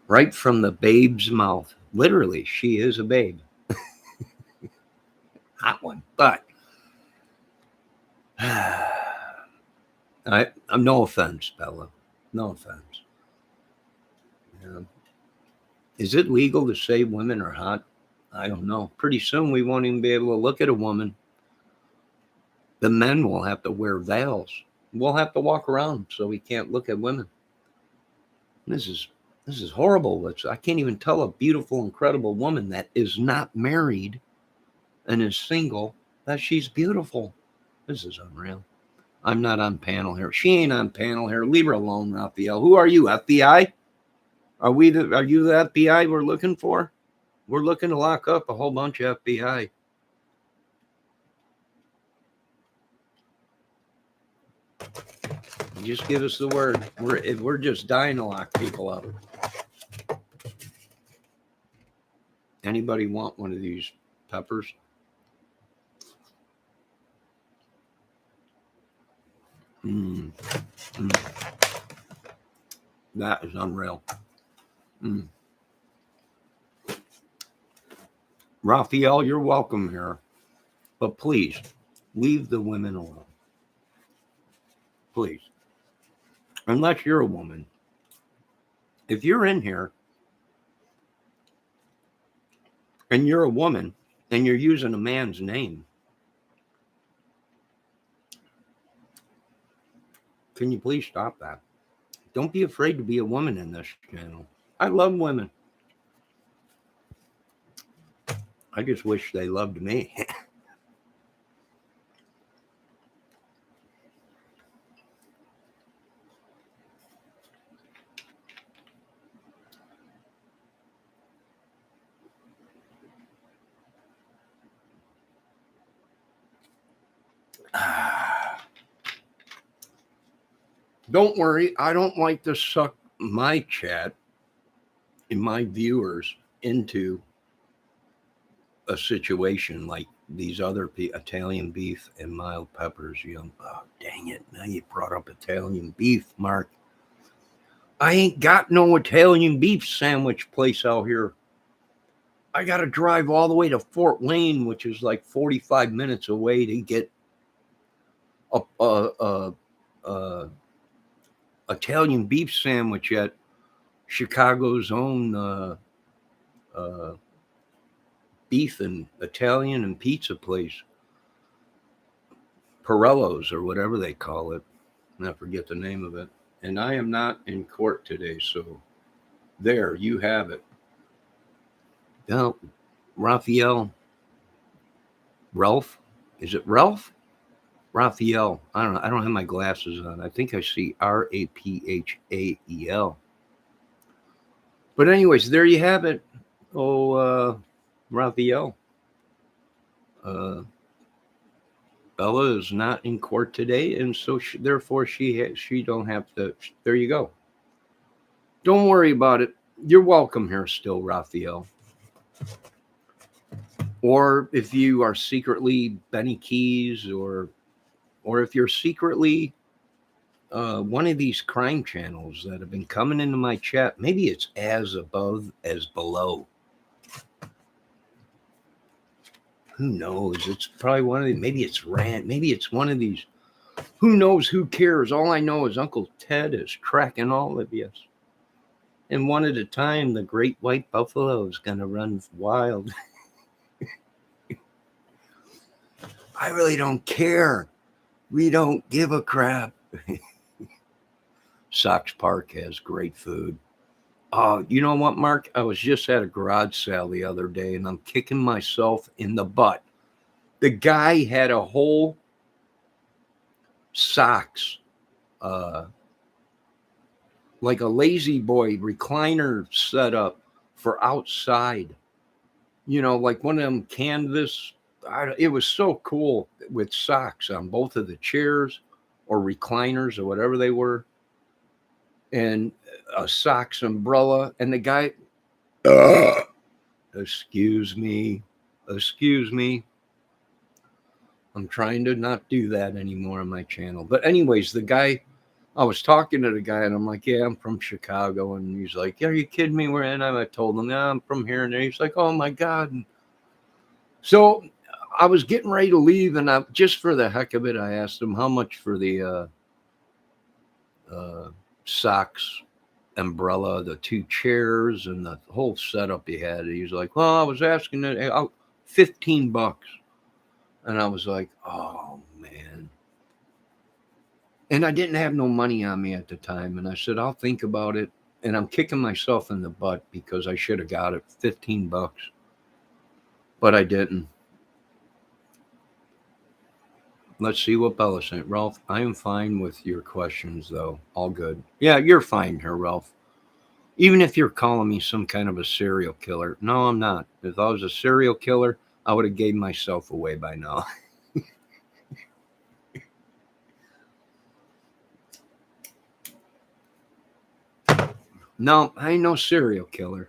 Right from the babe's mouth. Literally, she is a babe. Hot one, but I'm no offense, Bella. No offense. Yeah. Is it legal to say women are hot? I don't know. Pretty soon we won't even be able to look at a woman. The men will have to wear veils. We'll have to walk around so we can't look at women. This is horrible. I can't even tell a beautiful, incredible woman that is not married and is single that she's beautiful. This is unreal. I'm not on panel here. She ain't on panel here. Leave her alone, Raphael. Who are you, FBI? Are you the FBI we're looking for? We're looking to lock up a whole bunch of FBI. Just give us the word. We're just dying to lock people up. Anybody want one of these peppers? That is unreal. Raphael, you're welcome here. But please, leave the women alone. Please. Unless you're a woman. If you're in here and you're a woman and you're using a man's name, can you please stop that? Don't be afraid to be a woman in this channel. I love women. I just wish they loved me. Don't worry, I don't like to suck my chat and my viewers into a situation like these other Italian beef and mild peppers. Oh, dang it! Now you brought up Italian beef, Mark. I ain't got no Italian beef sandwich place out here. I got to drive all the way to Fort Wayne, which is like 45 minutes away, to get a Italian beef sandwich at Chicago's own uh, beef and Italian and pizza place, Pirello's or whatever they call it. I forget the name of it. And I am not in court today, so there you have it. Now, Raphael, Ralph, is it Ralph? Raphael. I don't know. I don't have my glasses on. I think I see Raphael. But anyways, there you have it. Oh, Raphael. Bella is not in court today, and so therefore she don't have to. There you go. Don't worry about it. You're welcome here still, Raphael. Or if you are secretly Benny Keys, or if you're secretly one of these crime channels that have been coming into my chat, maybe it's as above as below. Who knows? It's probably one of these. Maybe it's Rant. Maybe it's one of these. Who knows? Who cares? All I know is Uncle Ted is tracking all of you. And one at a time, the great white buffalo is going to run wild. I really don't care. We don't give a crap. Sox Park has great food. You know what, Mark? I was just at a garage sale the other day, and I'm kicking myself in the butt. The guy had a whole Sox, like a lazy boy recliner set up for outside. Like one of them canvas. It was so cool, with socks on both of the chairs or recliners or whatever they were, and a socks umbrella. And the guy, excuse me, I'm trying to not do that anymore on my channel. But anyways, I was talking to the guy, and I'm like, yeah, I'm from Chicago. And he's like, yeah, are you kidding me? Where am I? I told him, yeah, I'm from here. And he's like, oh my God. And so I was getting ready to leave, and just for the heck of it, I asked him how much for the socks, umbrella, the two chairs, and the whole setup he had. He's like, well, I was asking $15. And I was like, oh man. And I didn't have no money on me at the time. And I said, I'll think about it. And I'm kicking myself in the butt because I should have got it, $15. But I didn't. Let's see what Bella sent. Ralph, I am fine with your questions, though. All good. Yeah, you're fine here, Ralph. Even if you're calling me some kind of a serial killer. No, I'm not. If I was a serial killer, I would have gave myself away by now. No, I ain't no serial killer.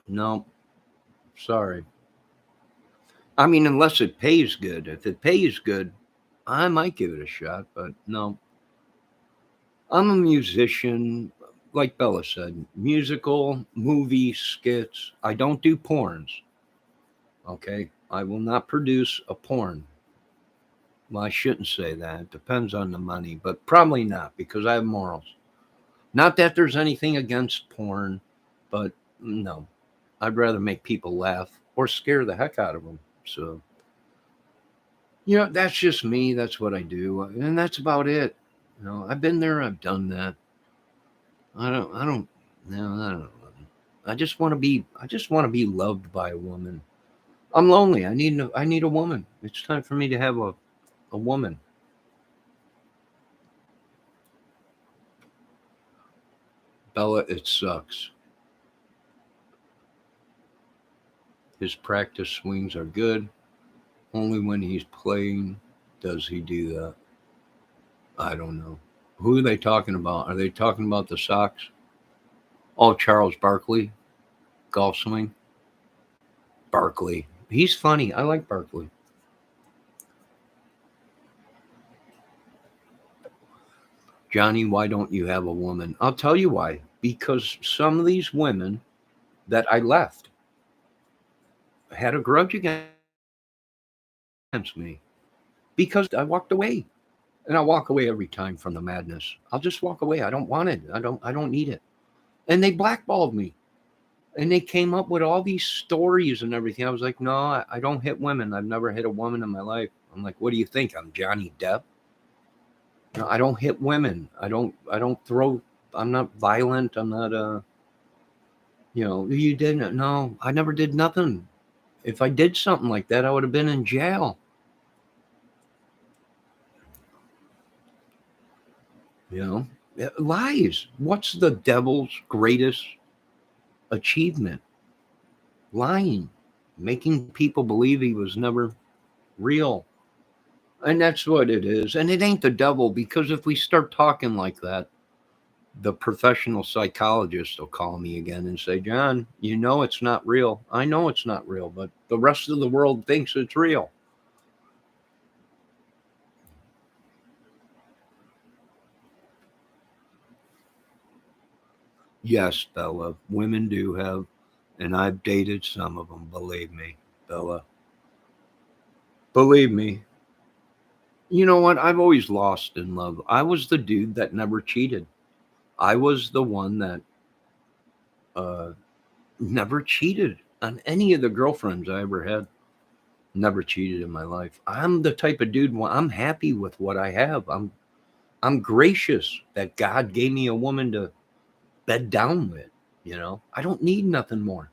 No, sorry. I mean, unless it pays good. If it pays good, I might give it a shot, but no. I'm a musician, like Bella said, musical, movie, skits. I don't do porns. Okay? I will not produce a porn. Well, I shouldn't say that. It depends on the money, but probably not, because I have morals. Not that there's anything against porn, but no. I'd rather make people laugh or scare the heck out of them. So, that's just me. That's what I do. And that's about it. I've been there. I've done that. I don't know. I just want to be loved by a woman. I'm lonely. I need a woman. It's time for me to have a woman. Bella, it sucks. His practice swings are good. Only when he's playing does he do that. I don't know. Who are they talking about? Are they talking about the Sox? Oh, Charles Barkley, golf swing. Barkley. He's funny. I like Barkley. Johnny, why don't you have a woman? I'll tell you why. Because some of these women that I left had a grudge against me because I walked away. And I walk away every time from the madness. I'll just walk away. I don't want it. I don't need it. And they blackballed me. And they came up with all these stories and everything. I was like, no, I don't hit women. I've never hit a woman in my life. I'm like, what do you think? I'm Johnny Depp? No, I don't hit women. I don't throw. I'm not violent. I'm not you didn't. No, I never did nothing. If I did something like that, I would have been in jail. Lies. What's the devil's greatest achievement? Lying, making people believe he was never real. And that's what it is. And it ain't the devil, because if we start talking like that, the professional psychologist will call me again and say, John, it's not real. I know it's not real, but the rest of the world thinks it's real. Yes, Bella, women do have, and I've dated some of them, believe me, Bella. Believe me. You know what? I've always lost in love. I was the dude that never cheated. I was the one that uh, never cheated on any of the girlfriends I ever had. Never cheated in my life. I'm the type of dude. I'm happy with what I have. I'm gracious that God gave me a woman to bed down with. I don't need nothing more.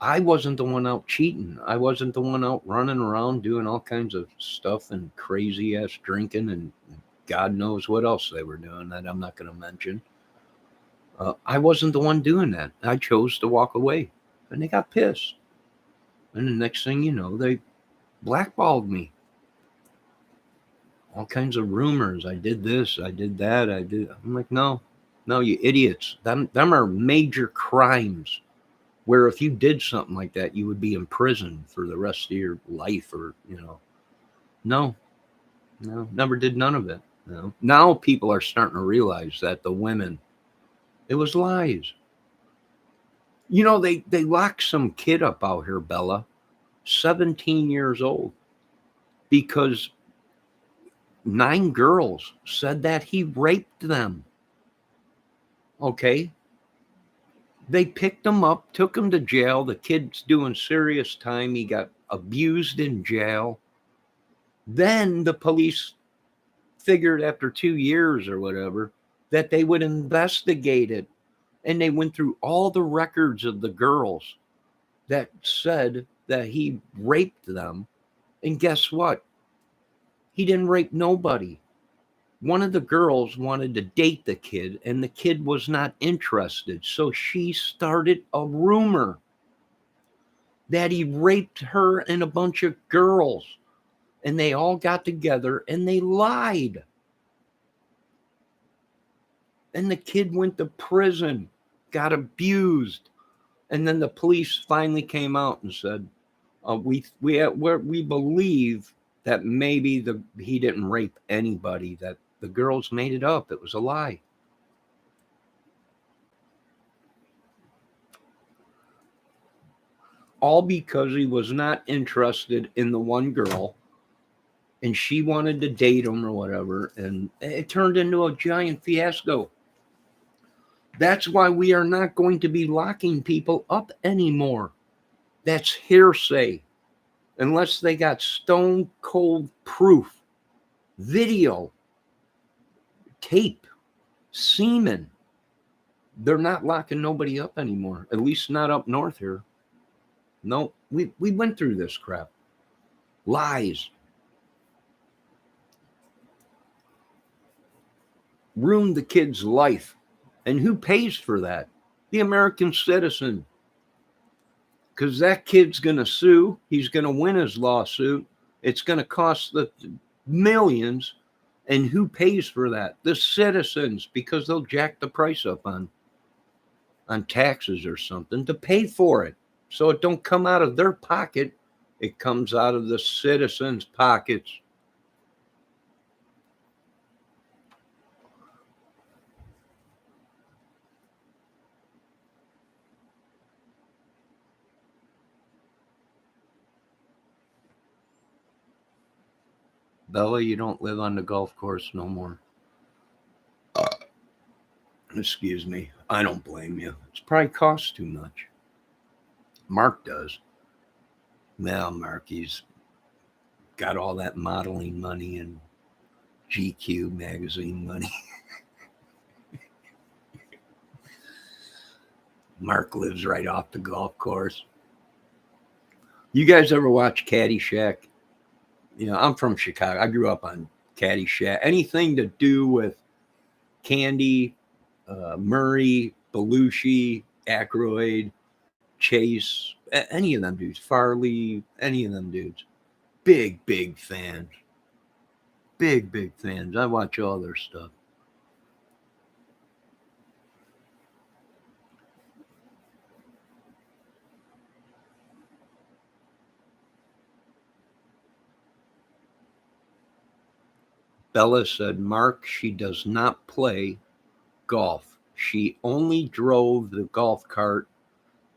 I wasn't the one out cheating. I wasn't the one out running around doing all kinds of stuff and crazy ass drinking and God knows what else they were doing that I'm not going to mention. I wasn't the one doing that. I chose to walk away, and they got pissed. And the next thing you know, they blackballed me. All kinds of rumors. I did this. I did that. I did. I'm like, no, you idiots. Them are major crimes. Where if you did something like that, you would be in prison for the rest of your life, or no, never did none of it. Now people are starting to realize that the women, it was lies. They locked some kid up out here, Bella, 17 years old, because 9 girls said that he raped them. Okay. They picked him up, took him to jail. The kid's doing serious time. He got abused in jail. Then the police figured after 2 years or whatever that they would investigate it. And they went through all the records of the girls that said that he raped them. And guess what? He didn't rape nobody. One of the girls wanted to date the kid, and the kid was not interested. So she started a rumor that he raped her and a bunch of girls. And they all got together and they lied. And the kid went to prison, got abused. And then the police finally came out and said, we believe that maybe he didn't rape anybody, that the girls made it up. It was a lie. All because he was not interested in the one girl and she wanted to date him or whatever. And it turned into a giant fiasco. That's why we are not going to be locking people up anymore. That's hearsay. Unless they got stone cold proof, video, tape, semen. They're not locking nobody up anymore. At least not up north here. No, we went through this crap. Lies. Ruined the kid's life. And who pays for that? The American citizen. Because that kid's going to sue. He's going to win his lawsuit. It's going to cost the millions. And who pays for that? The citizens, because they'll jack the price up on taxes or something to pay for it. So it don't come out of their pocket. It comes out of the citizens' pockets. Bella, you don't live on the golf course no more. Excuse me. I don't blame you. It's probably costs too much. Mark does. Well, Mark, he's got all that modeling money and GQ magazine money. Mark lives right off the golf course. You guys ever watch Caddyshack? You know, I'm from Chicago. I grew up on Caddyshack. Anything to do with Candy, Murray, Belushi, Aykroyd, Chase, any of them dudes, Farley, any of them dudes. Big fans. Big fans. I watch all their stuff. Bella said, Mark, she does not play golf. She only drove the golf cart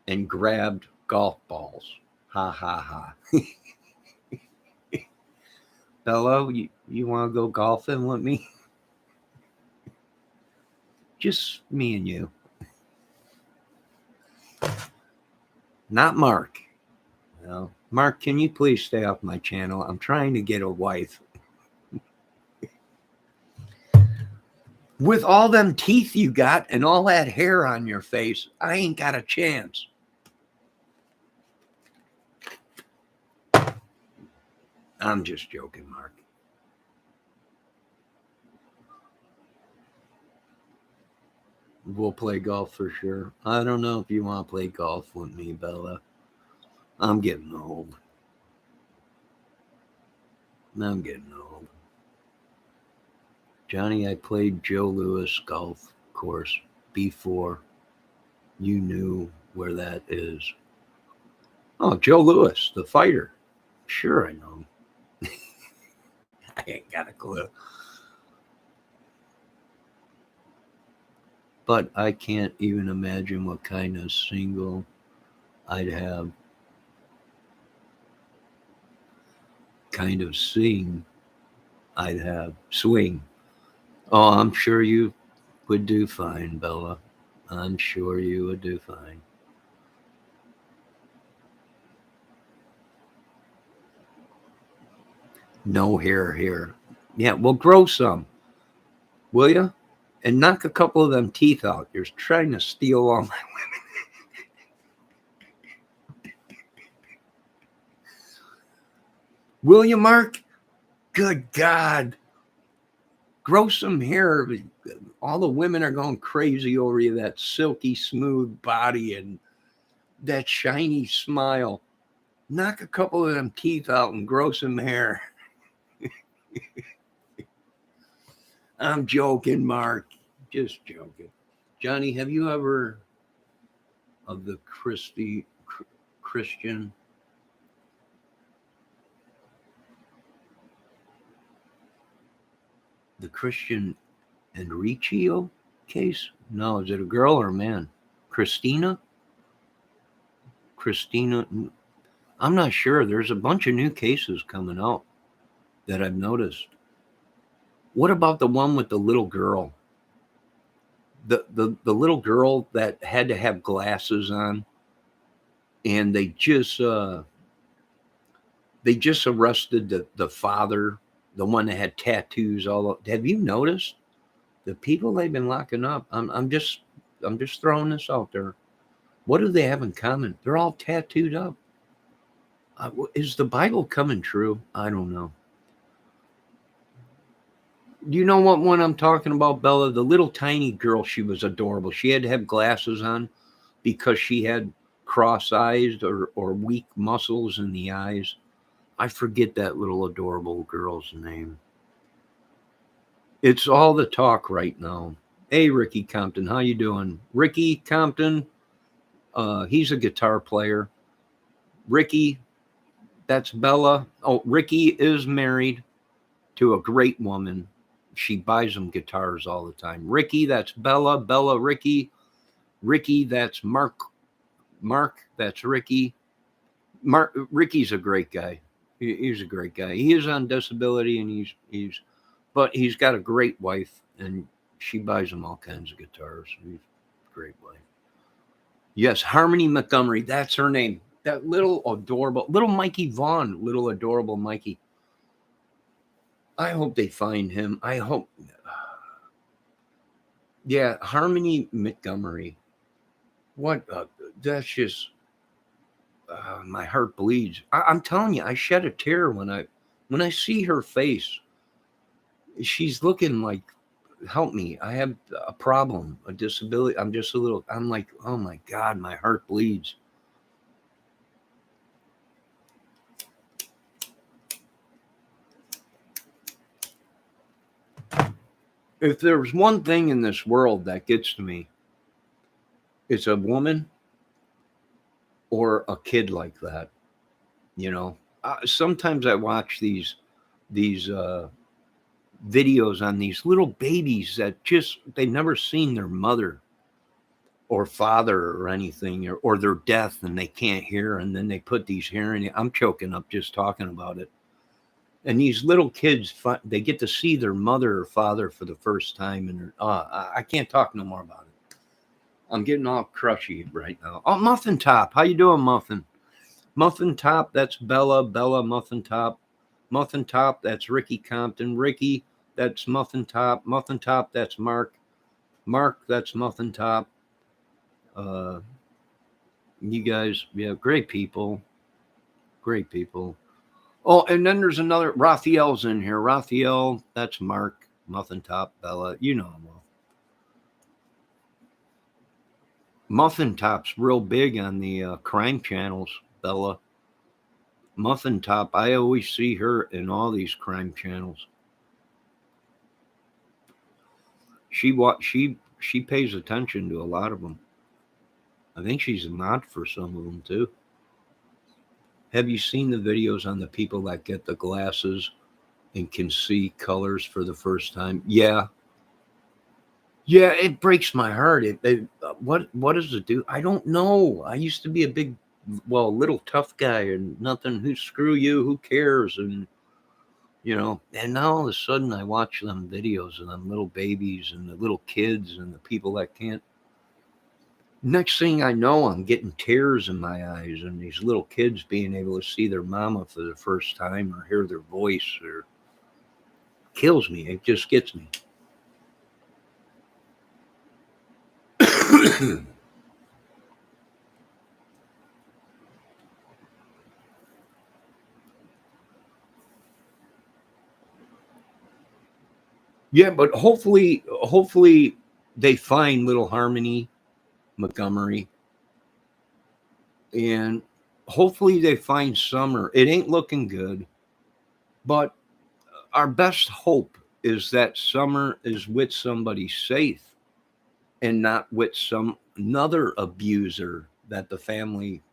and grabbed golf balls. Ha ha ha. Bella, you want to go golfing with me? Just me and you. Not Mark. Well, Mark, can you please stay off my channel? I'm trying to get a wife. With all them teeth you got and all that hair on your face, I ain't got a chance. I'm just joking, Mark. We'll play golf for sure. I don't know if you want to play golf with me, Bella. I'm getting old. Johnny, I played Joe Louis golf course before you knew where that is. Oh, Joe Louis, the fighter. Sure, I know. I ain't got a clue. But I can't even imagine what kind of single I'd have. Kind of swing I'd have. Swing. Oh, I'm sure you would do fine, Bella. I'm sure you would do fine. No hair here. Yeah, well, grow some, will you? And knock a couple of them teeth out. You're trying to steal all my women. Will you, Mark? Good God. Grow some hair. All the women are going crazy over you, that silky smooth body and that shiny smile. Knock a couple of them teeth out and grow some hair. I'm joking, Mark. Just joking. Johnny, have you ever of the Christian the Christian Enrico case? No, is it a girl or a man? Christina? I'm not sure. There's a bunch of new cases coming out that I've noticed. What about the one with the little girl? The little girl that had to have glasses on, and they just arrested the father, the one that had tattoos all over. Have you noticed the people they've been locking up? I'm just throwing this out there. What do they have in common? They're all tattooed up. Is the Bible coming true? I don't know. Do you know what one I'm talking about, Bella? The little tiny girl, she was adorable. She had to have glasses on because she had cross eyes or weak muscles in the eyes. I forget that little adorable girl's name. It's all the talk right now. Hey, Ricky Compton, how you doing? Ricky Compton, he's a guitar player. Ricky, that's Bella. Oh, Ricky is married to a great woman. She buys him guitars all the time. Ricky, that's Bella. Bella, Ricky. Ricky, that's Mark. Mark, that's Ricky. Ricky's a great guy. He's a great guy. He is on disability, and but he's got a great wife, and she buys him all kinds of guitars. He's a great wife. Yes, Harmony Montgomery. That's her name. That little adorable, little Mikey Vaughn, little adorable Mikey. I hope they find him. I hope. Yeah, Harmony Montgomery. What? That's just. My heart bleeds. I'm telling you, I shed a tear when I see her face. She's looking like, help me. I have a problem, a disability. I'm like, oh my God, my heart bleeds. If there's one thing in this world that gets to me, it's a woman or a kid like that. You know, sometimes I watch these videos on these little babies that they've never seen their mother or father or anything, or their death, and they can't hear, and then they put these hearing. I'm choking up just talking about it. And these little kids, they get to see their mother or father for the first time, and I can't talk no more about it. I'm getting all crushy right now. Oh, Muffin Top, how you doing, Muffin? Muffin Top, that's Bella. Bella, Muffin Top. Muffin Top, that's Ricky Compton. Ricky, that's Muffin Top. Muffin Top, that's Mark. Mark, that's Muffin Top. You guys, yeah, great people. Great people. Oh, and then there's another, Raphael's in here. Raphael, that's Mark. Muffin Top, Bella, you know him well. Muffin Top's real big on the crime channels, Bella. Muffin Top, I always see her in all these crime channels. She pays attention to a lot of them. I think she's a mod for some of them too. Have you seen the videos on the people that get the glasses and can see colors for the first time? Yeah. Yeah, it breaks my heart. What does it do? I don't know. I used to be a big, little tough guy and nothing. Who screw you? Who cares? And and now all of a sudden I watch them videos of them little babies and the little kids and the people that can't. Next thing I know, I'm getting tears in my eyes, and these little kids being able to see their mama for the first time or hear their voice or kills me. It just gets me. Yeah, but hopefully they find little Harmony Montgomery, and hopefully they find Summer. It ain't looking good, but our best hope is that Summer is with somebody safe and not with some another abuser that the family,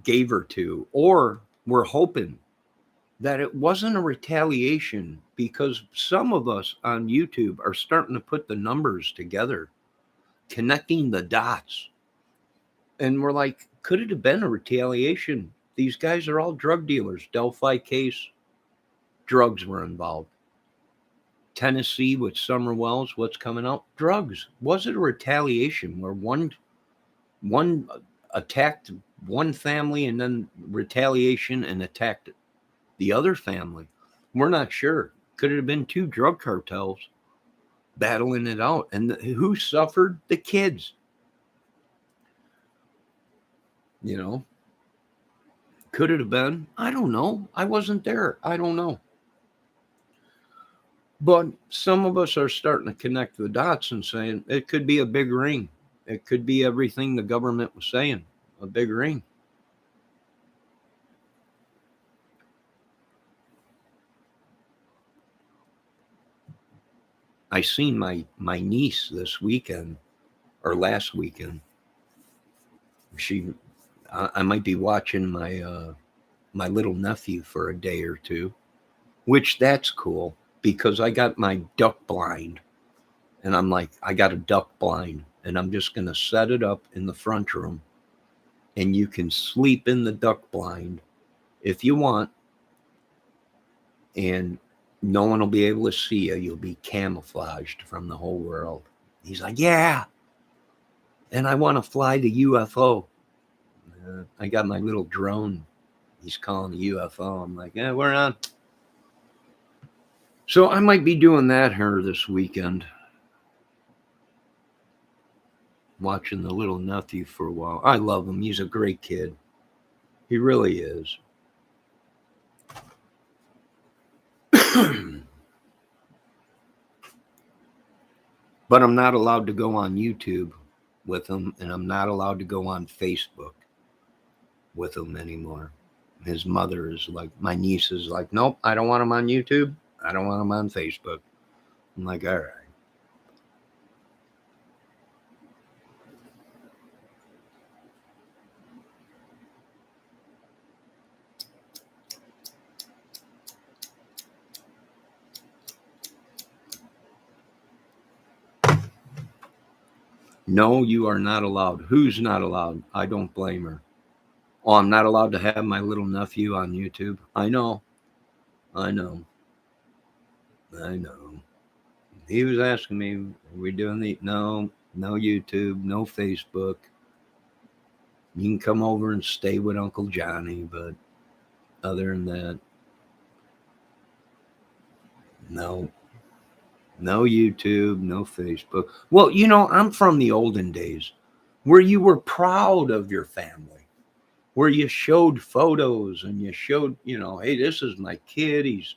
gave her to. Or we're hoping that it wasn't a retaliation, because some of us on YouTube are starting to put the numbers together, connecting the dots. And we're like, could it have been a retaliation? These guys are all drug dealers. Delphi case, drugs were involved. Tennessee with Summer Wells, what's coming out? Drugs. Was it a retaliation where one attacked one family and then retaliation and attacked the other family? We're not sure. Could it have been two drug cartels battling it out? And who suffered? The kids. Could it have been? I don't know. I wasn't there. I don't know. But some of us are starting to connect the dots and saying it could be a big ring. It could be everything the government was saying, a big ring. I seen my niece this weekend or last weekend. I might be watching my little nephew for a day or two, which that's cool because I got my duck blind, and I'm like, I got a duck blind, and I'm just gonna set it up in the front room, and you can sleep in the duck blind if you want, and no one will be able to see you. You'll be camouflaged from the whole world. He's like, yeah, and I want to fly the UFO. I got my little drone. He's calling the UFO. I'm like, yeah, we're on. So I might be doing that here this weekend. Watching the little nephew for a while. I love him. He's a great kid. He really is. But I'm not allowed to go on YouTube with him, and I'm not allowed to go on Facebook with him anymore. His mother is like, my niece is like, nope, I don't want him on YouTube. I don't want him on Facebook. I'm like, all right. No, you are not allowed. Who's not allowed? I don't blame her. Oh, I'm not allowed to have my little nephew on YouTube. I know. I know. I know. He was asking me, are we doing the no YouTube, no Facebook. You can come over and stay with Uncle Johnny, but other than that, no YouTube, no Facebook. Well, I'm from the olden days where you were proud of your family, where you showed photos and you showed, hey, this is my kid. He's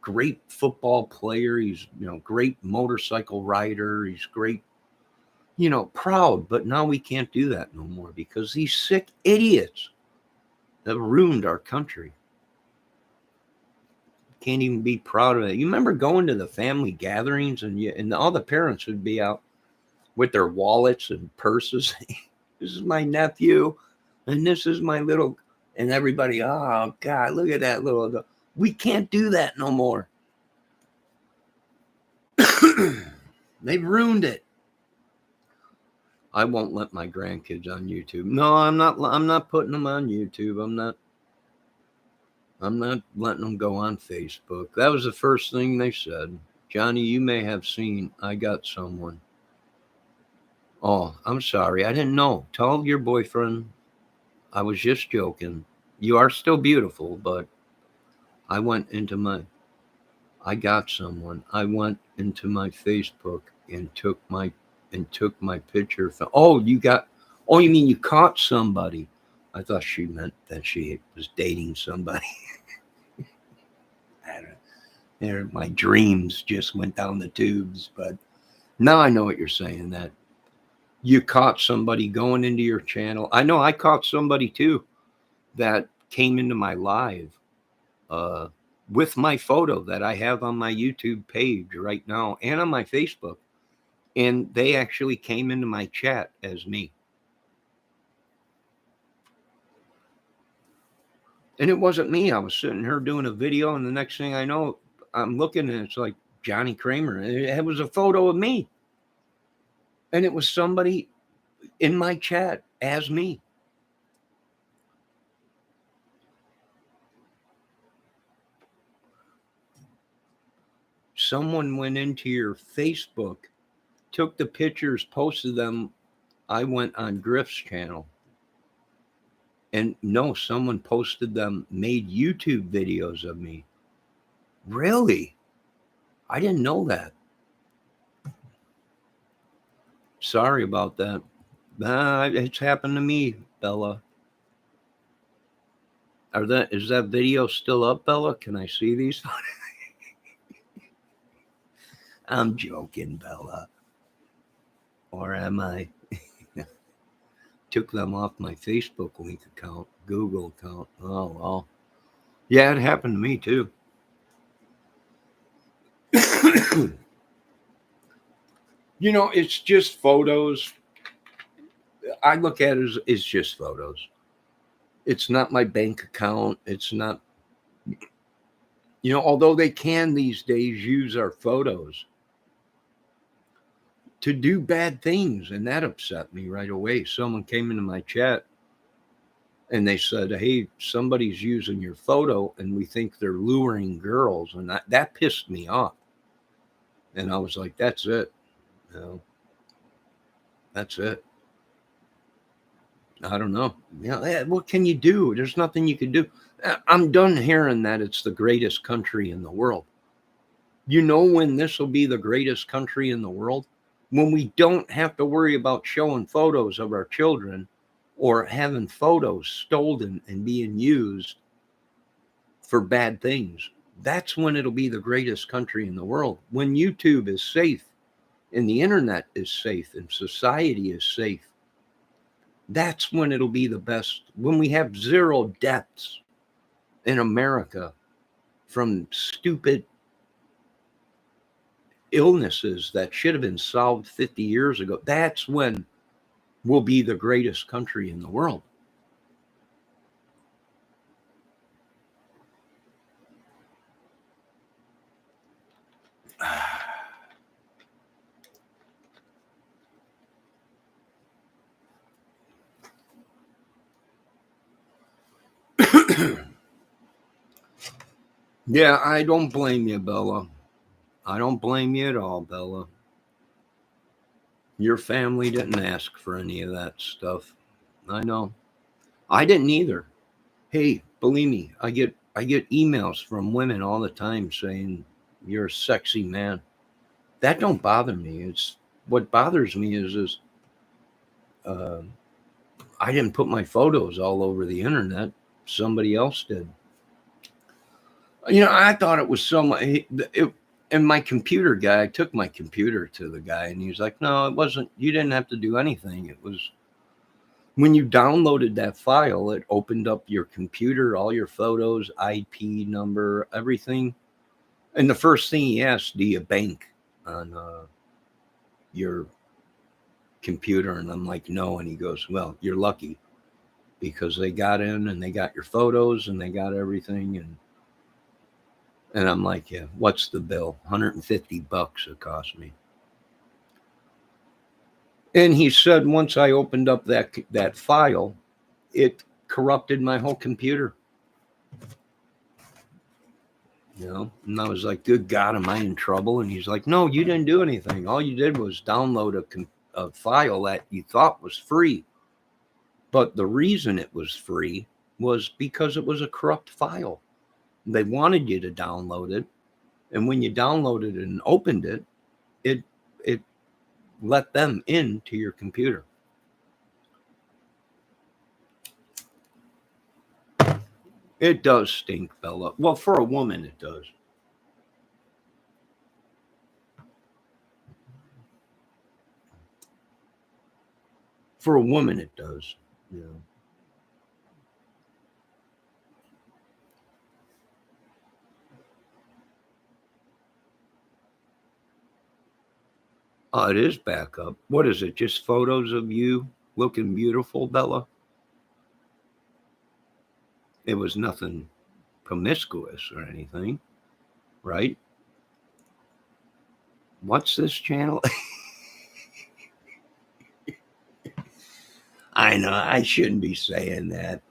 great football player. He's, great motorcycle rider. He's great, proud. But now we can't do that no more because these sick idiots have ruined our country. Can't even be proud of it. You remember going to the family gatherings and all the parents would be out with their wallets and purses. This is my nephew, and this is my little, and everybody, oh God, look at that little. We can't do that no more. They've ruined it. I won't let my grandkids on YouTube. No, I'm not putting them on YouTube. I'm not letting them go on Facebook. That was the first thing they said. Johnny, you may have seen, I got someone. Oh, I'm sorry. I didn't know. Tell your boyfriend I was just joking. You are still beautiful, but I got someone. I went into my Facebook and took my picture. Oh, you mean you caught somebody? I thought she meant that she was dating somebody. My dreams just went down the tubes, but now I know what you're saying, that you caught somebody going into your channel. I know I caught somebody too that came into my live with my photo that I have on my YouTube page right now and on my Facebook. And they actually came into my chat as me. And it wasn't me. I was sitting here doing a video, and the next thing I know, I'm looking and it's like Johnny Kramer. It was a photo of me. And it was somebody in my chat as me. Someone went into your Facebook, took the pictures, posted them. I went on Griff's channel. And no, someone posted them, made YouTube videos of me. Really? I didn't know that. Sorry about that. It's happened to me, Bella. Is that video still up, Bella? Can I see these? I'm joking, Bella. Or am I? Took them off my Facebook link account, Google account. Oh, well. Yeah, it happened to me too. It's just photos. I look at it as it's just photos. It's not my bank account. It's not, although they can these days use our photos to do bad things. And that upset me right away. Someone came into my chat and they said, hey, somebody's using your photo and we think they're luring girls. And that pissed me off. And I was like, that's it. That's it. I don't know. What can you do? There's nothing you can do. I'm done hearing that it's the greatest country in the world. You know when this will be the greatest country in the world? When we don't have to worry about showing photos of our children or having photos stolen and being used for bad things. That's when it'll be the greatest country in the world. When YouTube is safe and the internet is safe and society is safe. That's when it'll be the best. When we have 0 deaths in America from stupid illnesses that should have been solved 50 years ago, that's when we'll be the greatest country in the world. Yeah, I don't blame you, Bella. I don't blame you at all, Bella. Your family didn't ask for any of that stuff. I know. I didn't either. Hey, believe me, I get emails from women all the time saying you're a sexy man. That don't bother me. It's what bothers me is I didn't put my photos all over the internet. Somebody else did. I thought it was and my computer guy, I took my computer to the guy and he was like, no, it wasn't, you didn't have to do anything. It was when you downloaded that file, it opened up your computer, all your photos, IP number, everything. And the first thing he asked, do you bank on your computer? And I'm like, no. And he goes, well, you're lucky because they got in and they got your photos and they got everything. And I'm like, yeah, what's the bill? $150 it cost me. And he said, once I opened up that file, it corrupted my whole computer. And I was like, good God, am I in trouble? And he's like, no, you didn't do anything. All you did was download a file that you thought was free. But the reason it was free was because it was a corrupt file. They wanted you to download it. And when you downloaded it and opened it, it let them into your computer. It does stink, Bella. Well, for a woman, it does. For a woman, it does. Oh, it is back up. What is it? Just photos of you looking beautiful, Bella? It was nothing promiscuous or anything, right? What's this channel? I know I shouldn't be saying that.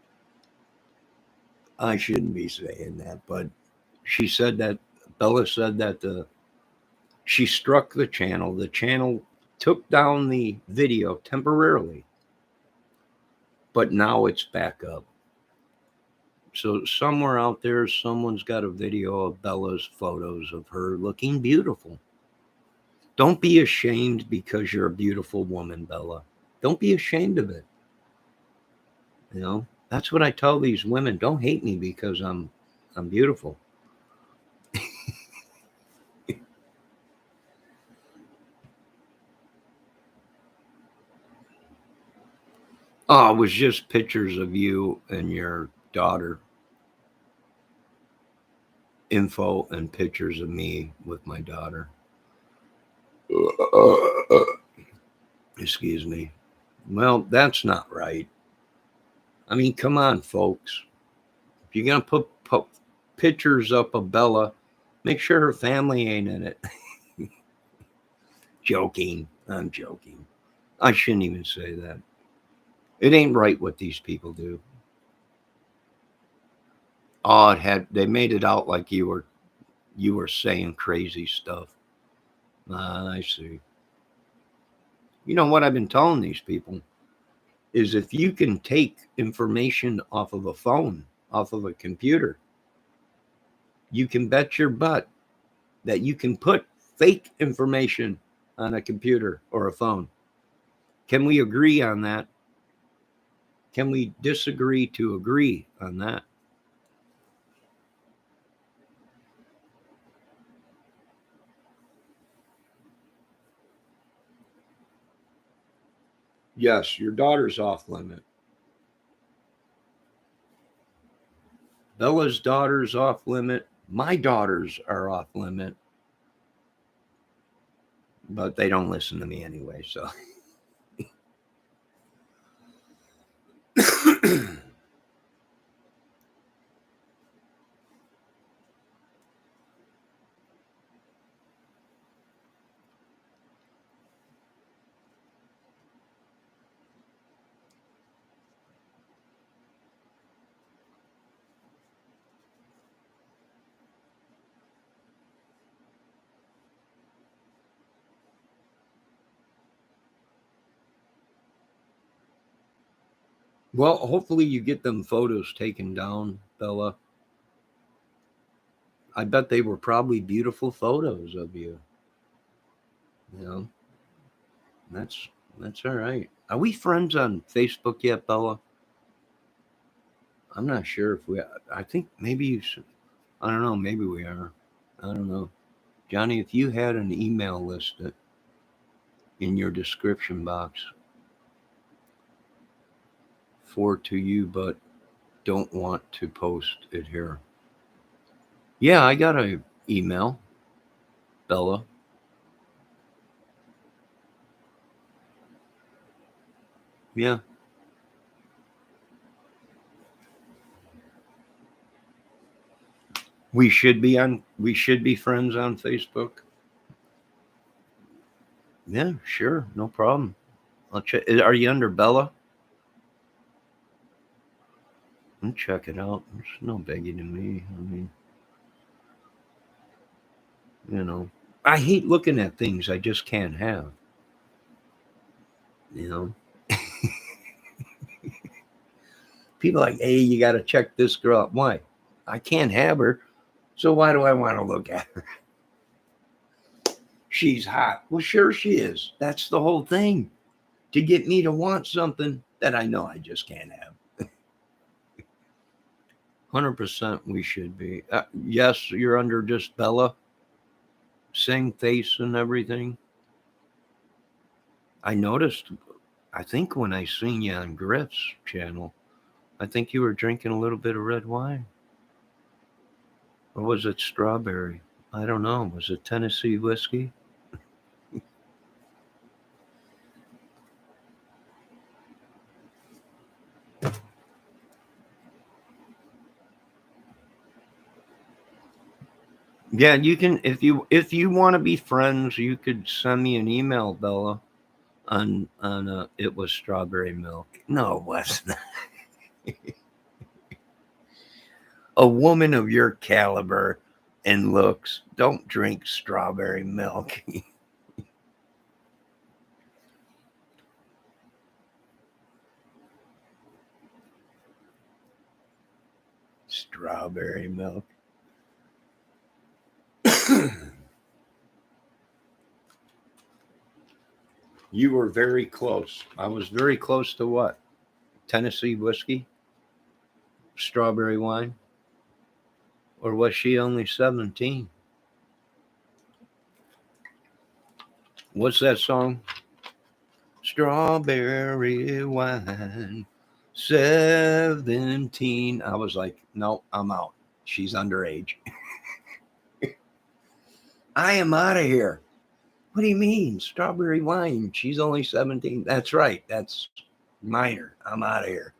But she said that, Bella said that she struck the channel. The channel took down the video temporarily, but now it's back up. So somewhere out there, someone's got a video of Bella's photos of her looking beautiful. Don't be ashamed because you're a beautiful woman, Bella. Don't be ashamed of it. That's what I tell these women. Don't hate me because I'm beautiful. Oh, it was just pictures of you and your daughter. Info and pictures of me with my daughter. Excuse me. Well, that's not right. I mean, come on, folks. If you're going to put pictures up of Bella, make sure her family ain't in it. Joking. I'm joking. I shouldn't even say that. It ain't right what these people do. Oh, they made it out like you were saying crazy stuff. I see. You know what I've been telling these people is if you can take information off of a phone, off of a computer, you can bet your butt that you can put fake information on a computer or a phone. Can we agree on that? Can we disagree to agree on that? Yes, your daughter's off limit. Bella's daughter's off limit. My daughters are off limit, but they don't listen to me anyway. So, well, hopefully you get them photos taken down, Bella. I bet they were probably beautiful photos of you. You know, that's that's all right. Are we friends on Facebook yet, Bella? I'm not sure if we. I think maybe you should. I don't know. Maybe we are. I don't know, Johnny. If you had an email list in your description box for to you, but don't want to post it here. Yeah, I got a email, Bella. Yeah, we should be friends on Facebook. Yeah, sure, no problem. I'll check. Are you under Bella? I'll check it out. It's no biggie to me. I mean, you know, I hate looking at things I just can't have. You know, people are like, hey, you got to check this girl out. Why? I can't have her, so why do I want to look at her? She's hot. Well, sure she is. That's the whole thing. To get me to want something that I know I just can't have. 100% we should be. Yes, you're under just Bella, same face and everything. I noticed, I think when I seen you on Griff's channel, I think you were drinking a little bit of red wine. Or was it strawberry? I don't know. Was it Tennessee whiskey? Yeah, you can if you want to be friends, you could send me an email, Bella, on it was strawberry milk. No, it wasn't. A woman of your caliber and looks don't drink strawberry milk. Strawberry milk. You were very close. I was very close to what? Tennessee whiskey? Strawberry wine? Or was she only 17? What's that song? Strawberry wine. 17. I was like, no, I'm out. She's underage. I am out of here. What do you mean? Strawberry wine. She's only 17. That's right. That's minor. I'm out of here.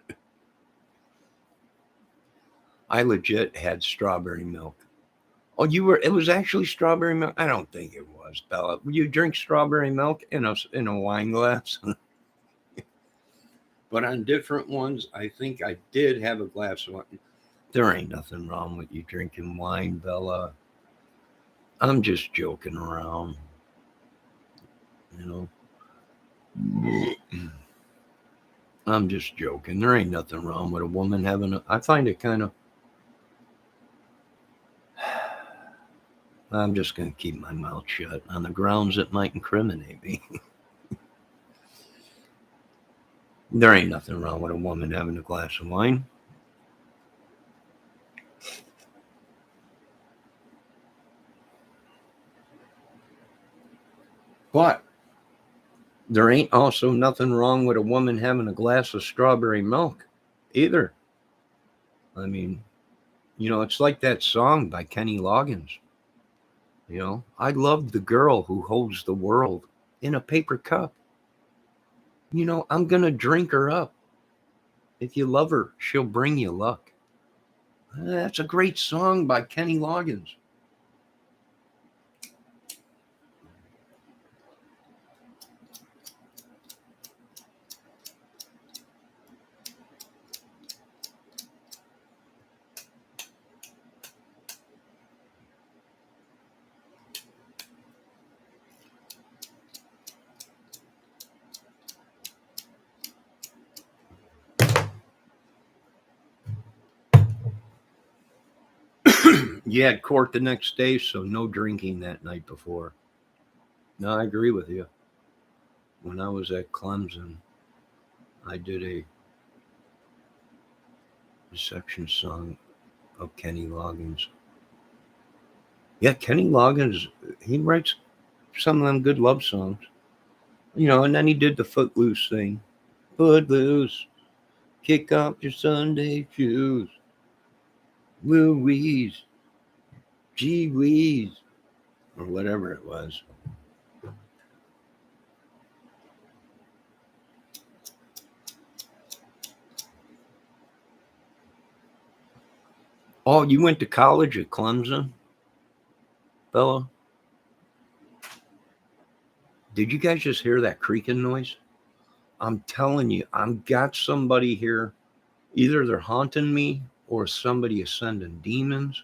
I legit had strawberry milk. Oh, it was actually strawberry milk? I don't think it was, Bella. You drink strawberry milk in a wine glass? But on different ones, I think I did have a glass of wine. There ain't nothing wrong with you drinking wine, Bella. I'm just joking around. You know, I'm just joking. There ain't nothing wrong with a woman having I find it kind of. I'm just going to keep my mouth shut on the grounds it might incriminate me. There ain't nothing wrong with a woman having a glass of wine. But there ain't also nothing wrong with a woman having a glass of strawberry milk either. I mean, it's like that song by Kenny Loggins. I love the girl who holds the world in a paper cup. I'm going to drink her up. If you love her, she'll bring you luck. That's a great song by Kenny Loggins. You had court the next day, so no drinking that night before. No, I agree with you. When I was at Clemson, I did a reception song of Kenny Loggins. Yeah, Kenny Loggins, he writes some of them good love songs. And then he did the Footloose thing. Footloose, kick off your Sunday shoes. Louise, gee whiz, or whatever it was. Oh, you went to college at Clemson, Bella? Did you guys just hear that creaking noise? I'm telling you, I've got somebody here. Either they're haunting me, or somebody is sending demons,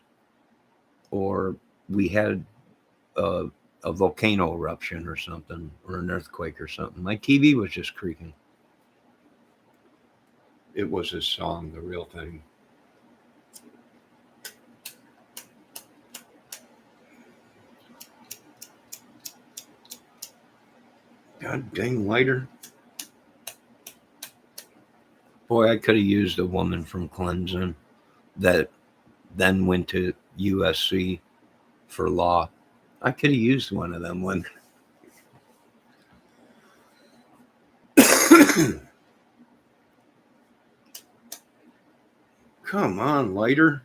or we had a volcano eruption or something, or an earthquake or something. My TV was just creaking. It was his song, The Real Thing. God dang lighter. Boy, I could have used a woman from Clemson that then went to USC for law. I could have used one of them women. Come on, lighter.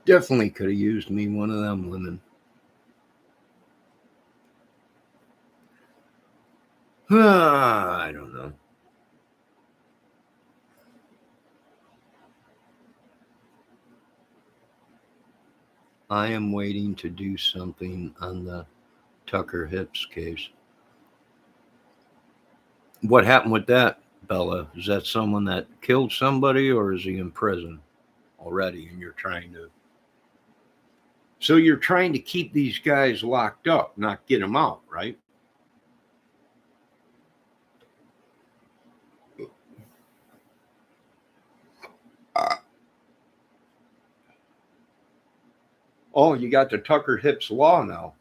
Definitely could have used me one of them women. I don't know. I am waiting to do something on the Tucker Hips case. What happened with that, Bella? Is that someone that killed somebody, or is he in prison already and you're trying to... So you're trying to keep these guys locked up, not get them out, right? Oh, you got the Tucker Hips law now.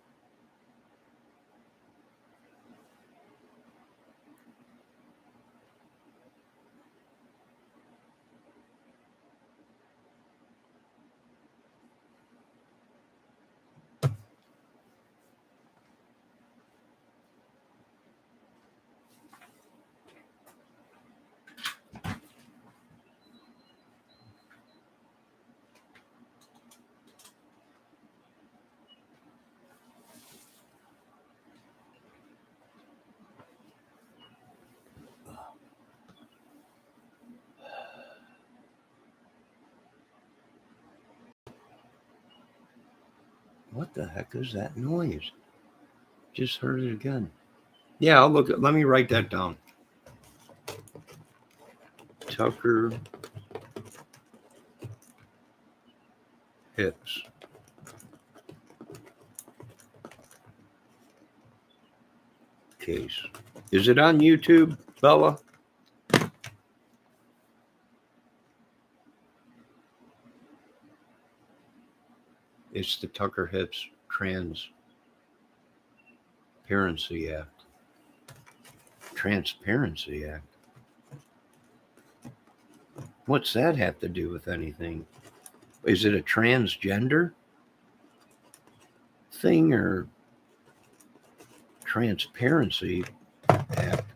What the heck is that noise? Just heard it again. Yeah, I'll look at, let me write that down. Tucker hips. Case. Is it on YouTube, Bella? It's the Tucker Hips Transparency Act. Transparency Act. What's that have to do with anything? Is it a transgender thing or Transparency Act?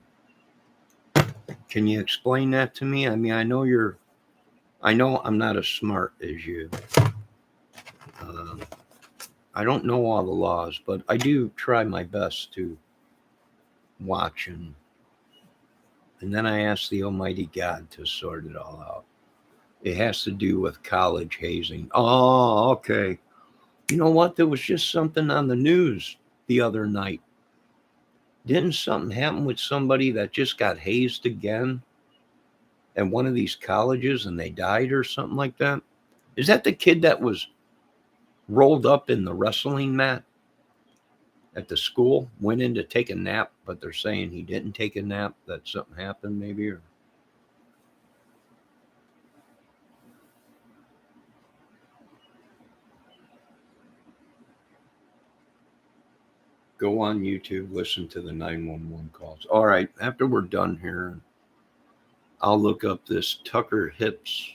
Can you explain that to me? I mean, I know I'm not as smart as you. I don't know all the laws, but I do try my best to watch and then I ask the Almighty God to sort it all out. It has to do with college hazing. Oh, okay. You know what? There was just something on the news the other night. Didn't something happen with somebody that just got hazed again at one of these colleges and they died or something like that? Is that the kid that was rolled up in the wrestling mat at the school, went in to take a nap, but they're saying he didn't take a nap, that something happened maybe? Or go on YouTube, listen to the 911 calls. All right, after we're done here, I'll look up this Tucker Hips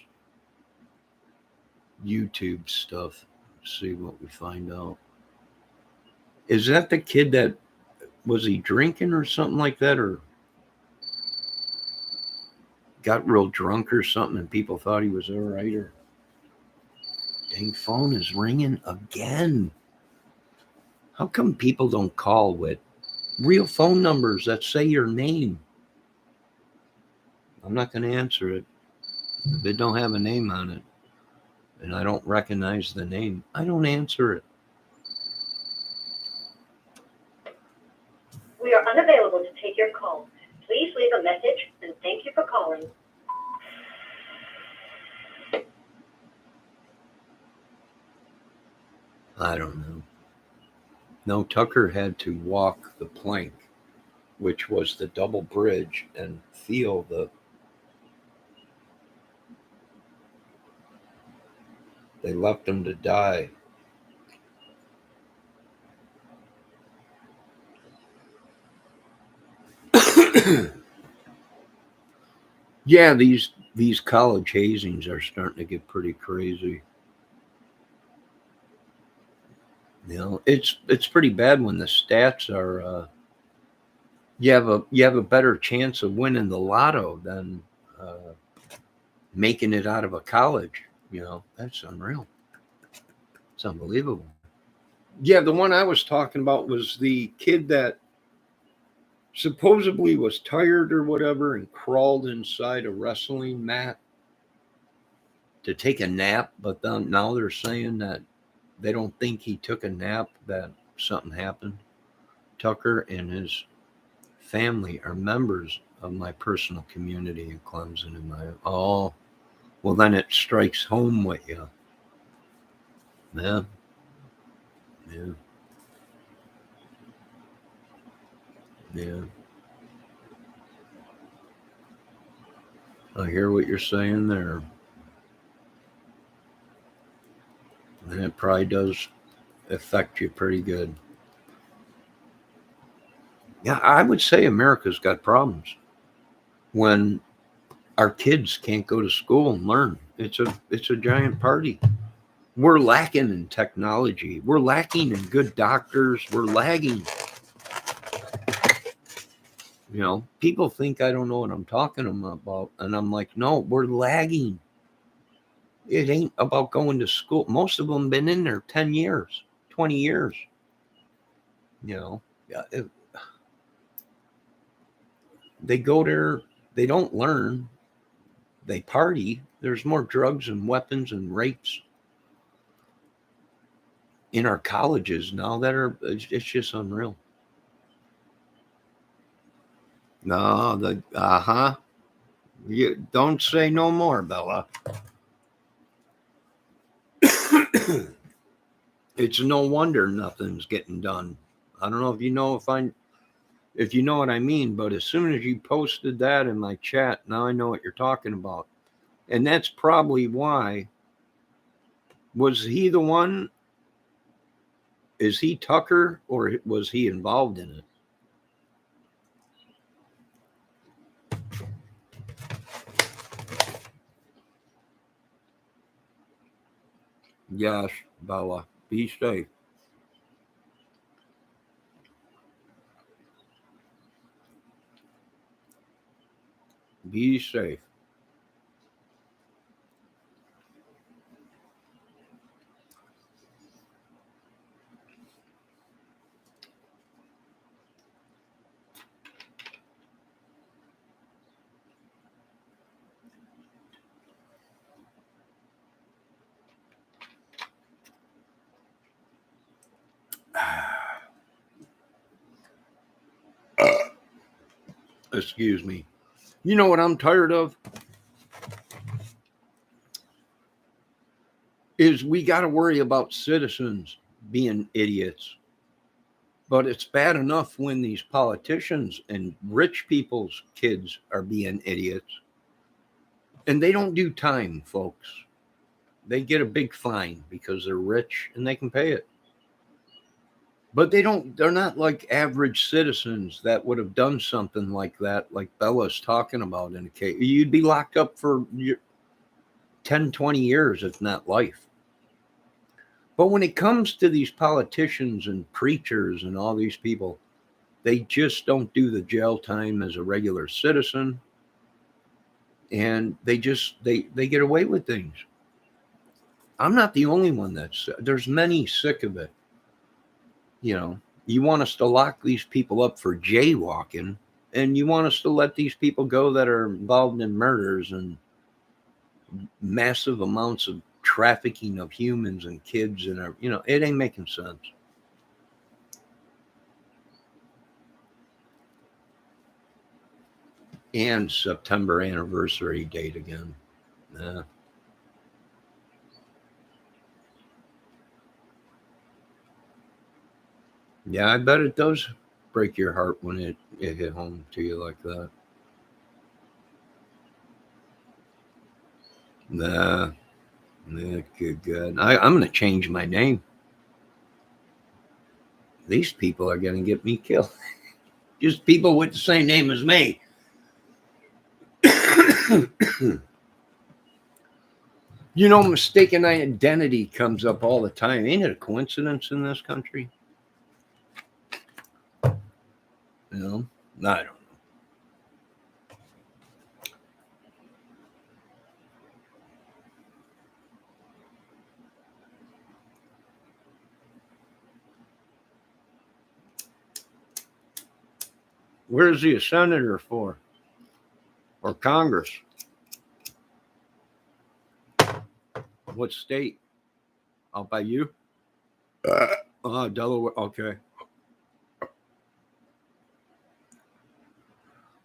YouTube stuff, see what we find out. Is that the kid that was he drinking or something like that, or got real drunk or something and people thought he was all right? Or dang, phone is ringing again. How come people don't call with real phone numbers that say your name? I'm not going to answer it. If it don't have a name on it and I don't recognize the name, I don't answer it. We are unavailable to take your call. Please leave a message and thank you for calling. I don't know. No, Tucker had to walk the plank, which was the double bridge, and feel they left him to die. Yeah, these college hazings are starting to get pretty crazy. You know, it's pretty bad when the stats are. You have a better chance of winning the lotto than making it out of a college. You know, that's unreal. It's unbelievable. Yeah, the one I was talking about was the kid that supposedly was tired or whatever and crawled inside a wrestling mat to take a nap, but then now they're saying that they don't think he took a nap, that something happened. Tucker and his family are members of my personal community in Clemson. Oh, well, then it strikes home with you. Yeah. Yeah. Yeah. I hear what you're saying there. And it probably does affect you pretty good. Yeah, I would say America's got problems when our kids can't go to school and learn. It's a giant party. We're lacking in technology. We're lacking in good doctors. We're lagging. You know, people think I don't know what I'm talking about. And I'm like, no, we're lagging. It ain't about going to school. Most of them been in there 10 years, 20 years. You know, they go there, they don't learn, they party. There's more drugs and weapons and rapes. in our colleges now that are, it's just unreal. No, you don't say no more, Bella. It's no wonder nothing's getting done. I don't know if you know if you know what I mean, but as soon as you posted that in my chat, now I know what you're talking about. And that's probably why. Was he the one? Is he Tucker, or was he involved in it? Yes, Bella. Be safe. Be safe. Excuse me. You know what I'm tired of? Is we got to worry about citizens being idiots. But it's bad enough when these politicians and rich people's kids are being idiots. And they don't do time, folks. They get a big fine because they're rich and they can pay it. But they're not like average citizens that would have done something like that, like Bella's talking about in a case. You'd be locked up for 10, 20 years, if not life. But when it comes to these politicians and preachers and all these people, they just don't do the jail time as a regular citizen. And they get away with things. I'm not the only one there's many sick of it. You know, you want us to lock these people up for jaywalking, and you want us to let these people go that are involved in murders and massive amounts of trafficking of humans and kids, and it ain't making sense. And September anniversary date again. Yeah, I bet it does break your heart when it hit home to you like that. Nah, good. I'm going to change my name. These people are going to get me killed. Just people with the same name as me. Mistaken identity comes up all the time. Ain't it a coincidence in this country? I don't know. Where's he a senator for? Or Congress? What state? Out by you? Delaware. Okay.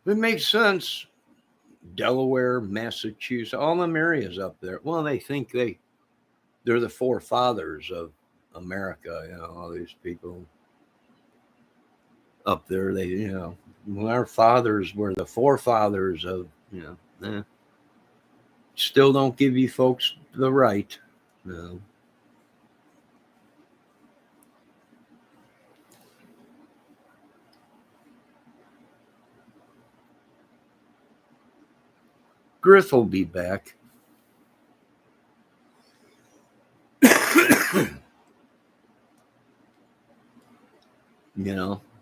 It makes sense. Delaware, Massachusetts, all them areas up there. Well, they think they're the forefathers of America. All these people up there. Our fathers were the forefathers of. Still don't give you folks the right. No. Griff will be back.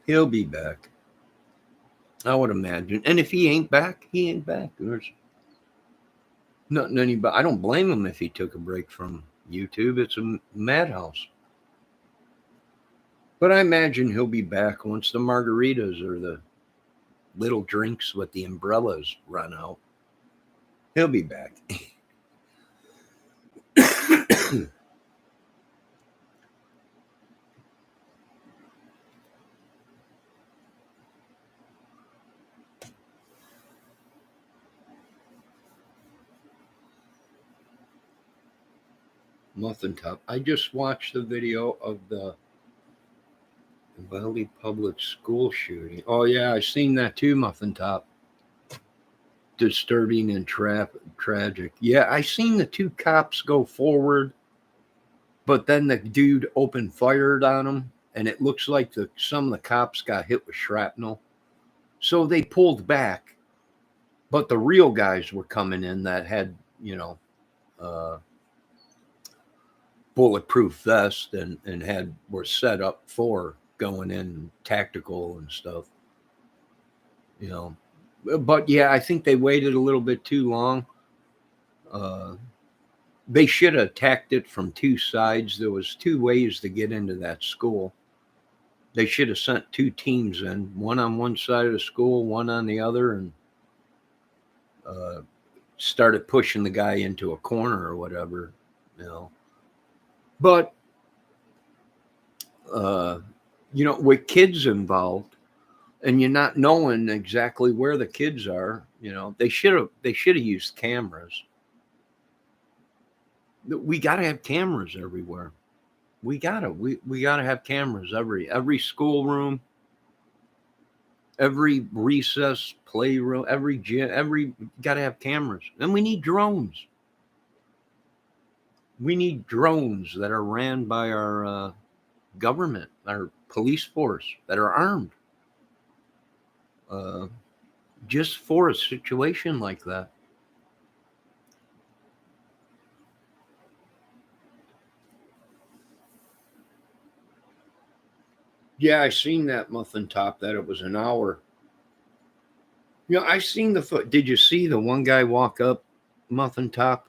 He'll be back. I would imagine. And if he ain't back, he ain't back. There's nothing anybody. I don't blame him if he took a break from YouTube. It's a madhouse. But I imagine he'll be back once the margaritas or the little drinks with the umbrellas run out. He'll be back. Muffin Top. I just watched the video of the Valley Public School shooting. Oh yeah, I seen that too, Muffin Top. Disturbing and tragic. Yeah, I seen the two cops go forward, but then the dude opened fire on them, and it looks like some of the cops got hit with shrapnel. So they pulled back, but the real guys were coming in that had, uh, bulletproof vest and were set up for going in tactical and stuff, you know. But yeah, I think they waited a little bit too long. They should have attacked it from two sides. There was two ways to get into that school. They should have sent two teams in, one on one side of the school, one on the other, and started pushing the guy into a corner or whatever, you know. But with kids involved, and you're not knowing exactly where the kids are, they should have used cameras. We got to have cameras everywhere. We gotta have cameras every schoolroom, every recess playroom, every gym, gotta have cameras. And we need drones. We need drones that are ran by our government, our police force, that are armed. Just for a situation like that. Yeah, I seen that, Muffin Top, that it was an hour. I seen the foot. Did you see the one guy walk up, Muffin Top,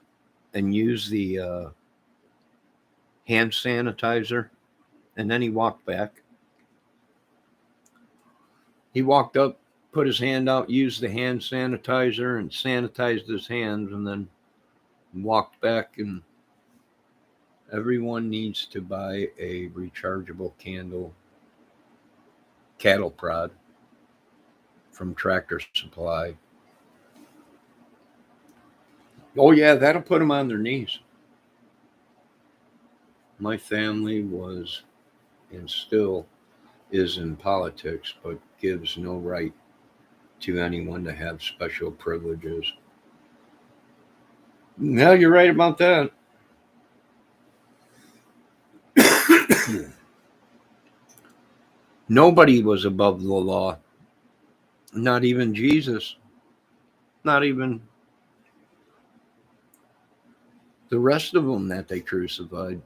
and use the hand sanitizer, and then he walked back? He walked up, put his hand out, used the hand sanitizer, and sanitized his hands, and then walked back. And everyone needs to buy a rechargeable cattle prod from Tractor Supply. Oh yeah, that'll put them on their knees. My family was and still is in politics, but gives no right to anyone to have special privileges. Now you're right about that. Nobody was above the law. Not even Jesus. Not even the rest of them that they crucified.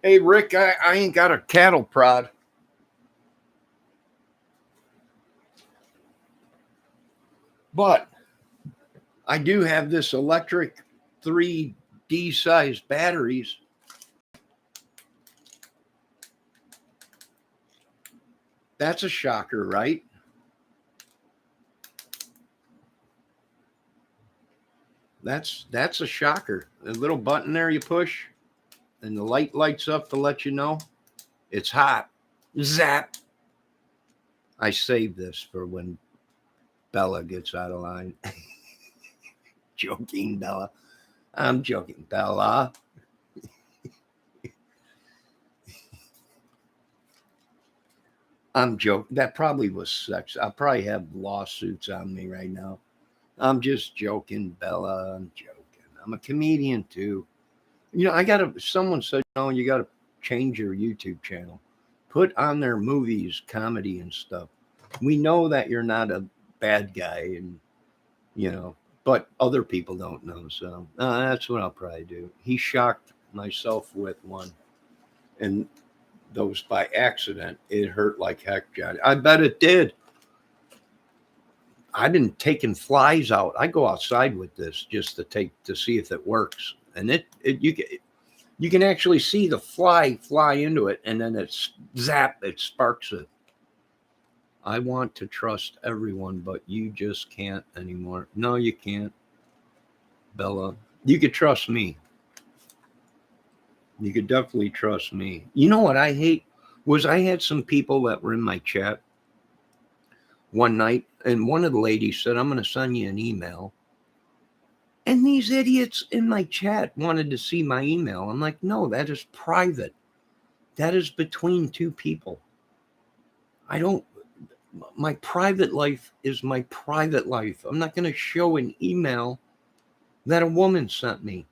Hey, Rick, I ain't got a cattle prod. But I do have this electric 3D sized batteries. That's a shocker, right? That's a shocker. A little button there you push, and the light lights up to let you know it's hot. Zap. I saved this for when Bella gets out of line. Joking, Bella. I'm joking, Bella. I'm joking. That probably was sex. I probably have lawsuits on me right now. I'm just joking, Bella. I'm joking. I'm a comedian too. Someone said, you gotta change your YouTube channel. Put on their movies, comedy and stuff. We know that you're not a bad guy, and but other people don't know. So that's what I'll probably do. He shocked myself with one, and those by accident. It hurt like heck, Johnny. I bet it did. I've been taking flies out. I go outside with this just to see if it works, and you can actually see the fly into it, and then it sparks it. I want to trust everyone, but you just can't anymore. No, you can't, Bella. You could trust me. You could definitely trust me. You know what I hate was I had some people that were in my chat one night, and one of the ladies said, I'm going to send you an email. And these idiots in my chat wanted to see my email. I'm like, no, that is private. That is between two people. My private life is my private life. I'm not going to show an email that a woman sent me,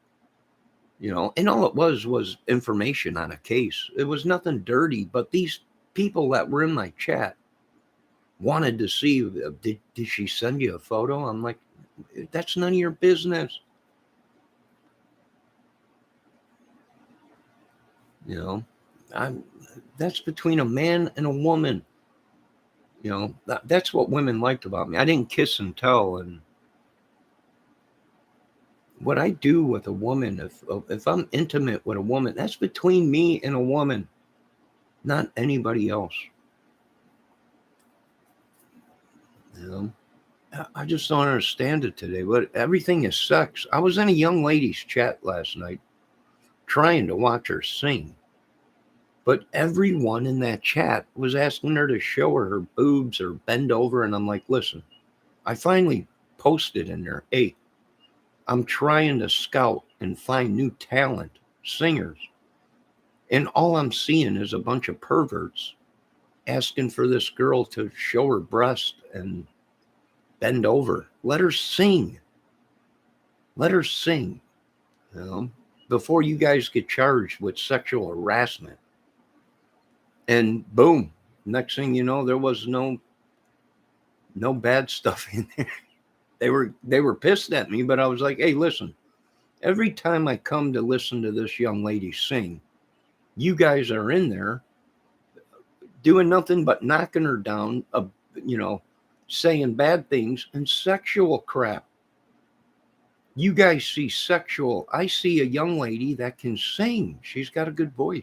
and all it was information on a case. It was nothing dirty, but these people that were in my chat wanted to see, did she send you a photo? I'm like, that's none of your business. That's between a man and a woman. That's what women liked about me. I didn't kiss and tell. And what I do with a woman, if I'm intimate with a woman, that's between me and a woman, not anybody else. I just don't understand it today, but everything is sex. I was in a young lady's chat last night trying to watch her sing, but everyone in that chat was asking her to show her boobs or bend over. And I'm like, listen, I finally posted in there, hey, I'm trying to scout and find new talent, singers. And all I'm seeing is a bunch of perverts asking for this girl to show her breast and bend over. Let her sing. Let her sing. Before you guys get charged with sexual harassment. And boom, next thing you know, there was no bad stuff in there. They were pissed at me, but I was like, hey, listen, every time I come to listen to this young lady sing, you guys are in there doing nothing but knocking her down, saying bad things and sexual crap. You guys see sexual. I see a young lady that can sing. She's got a good voice.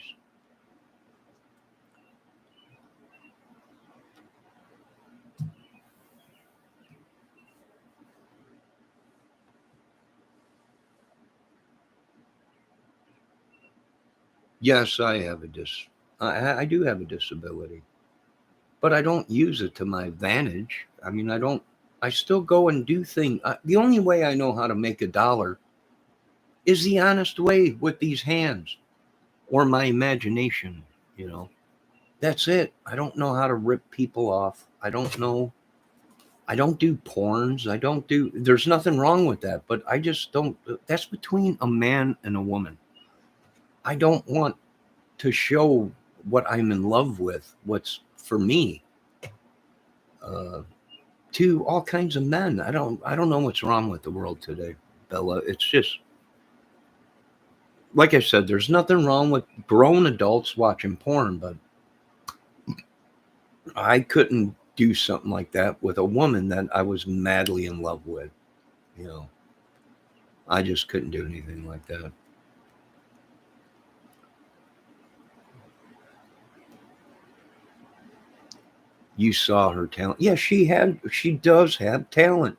Yes, I do have a disability, but I don't use it to my advantage. I mean, I still go and do things. The only way I know how to make $1 is the honest way with these hands or my imagination, That's it. I don't know how to rip people off. I don't know. I don't do porns. There's nothing wrong with that, but I just don't. That's between a man and a woman. I don't want to show what I'm in love with, what's for me, to all kinds of men. I don't know what's wrong with the world today, Bella. It's just, like I said, there's nothing wrong with grown adults watching porn, but I couldn't do something like that with a woman that I was madly in love with. I just couldn't do anything like that. You saw her talent. Yeah, she does have talent.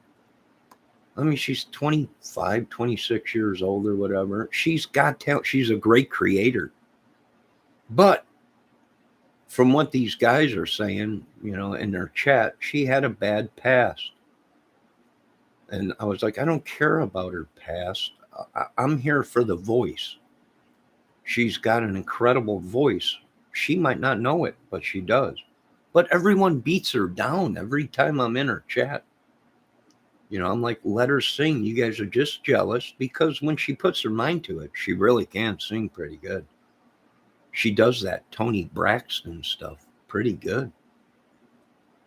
I mean, she's 25, 26 years old or whatever. She's got talent. She's a great creator. But from what these guys are saying, in their chat, she had a bad past. And I was like, I don't care about her past. I'm here for the voice. She's got an incredible voice. She might not know it, but she does. But everyone beats her down every time I'm in her chat. I'm like, let her sing. You guys are just jealous because when she puts her mind to it, she really can sing pretty good. She does that Tony Braxton stuff pretty good.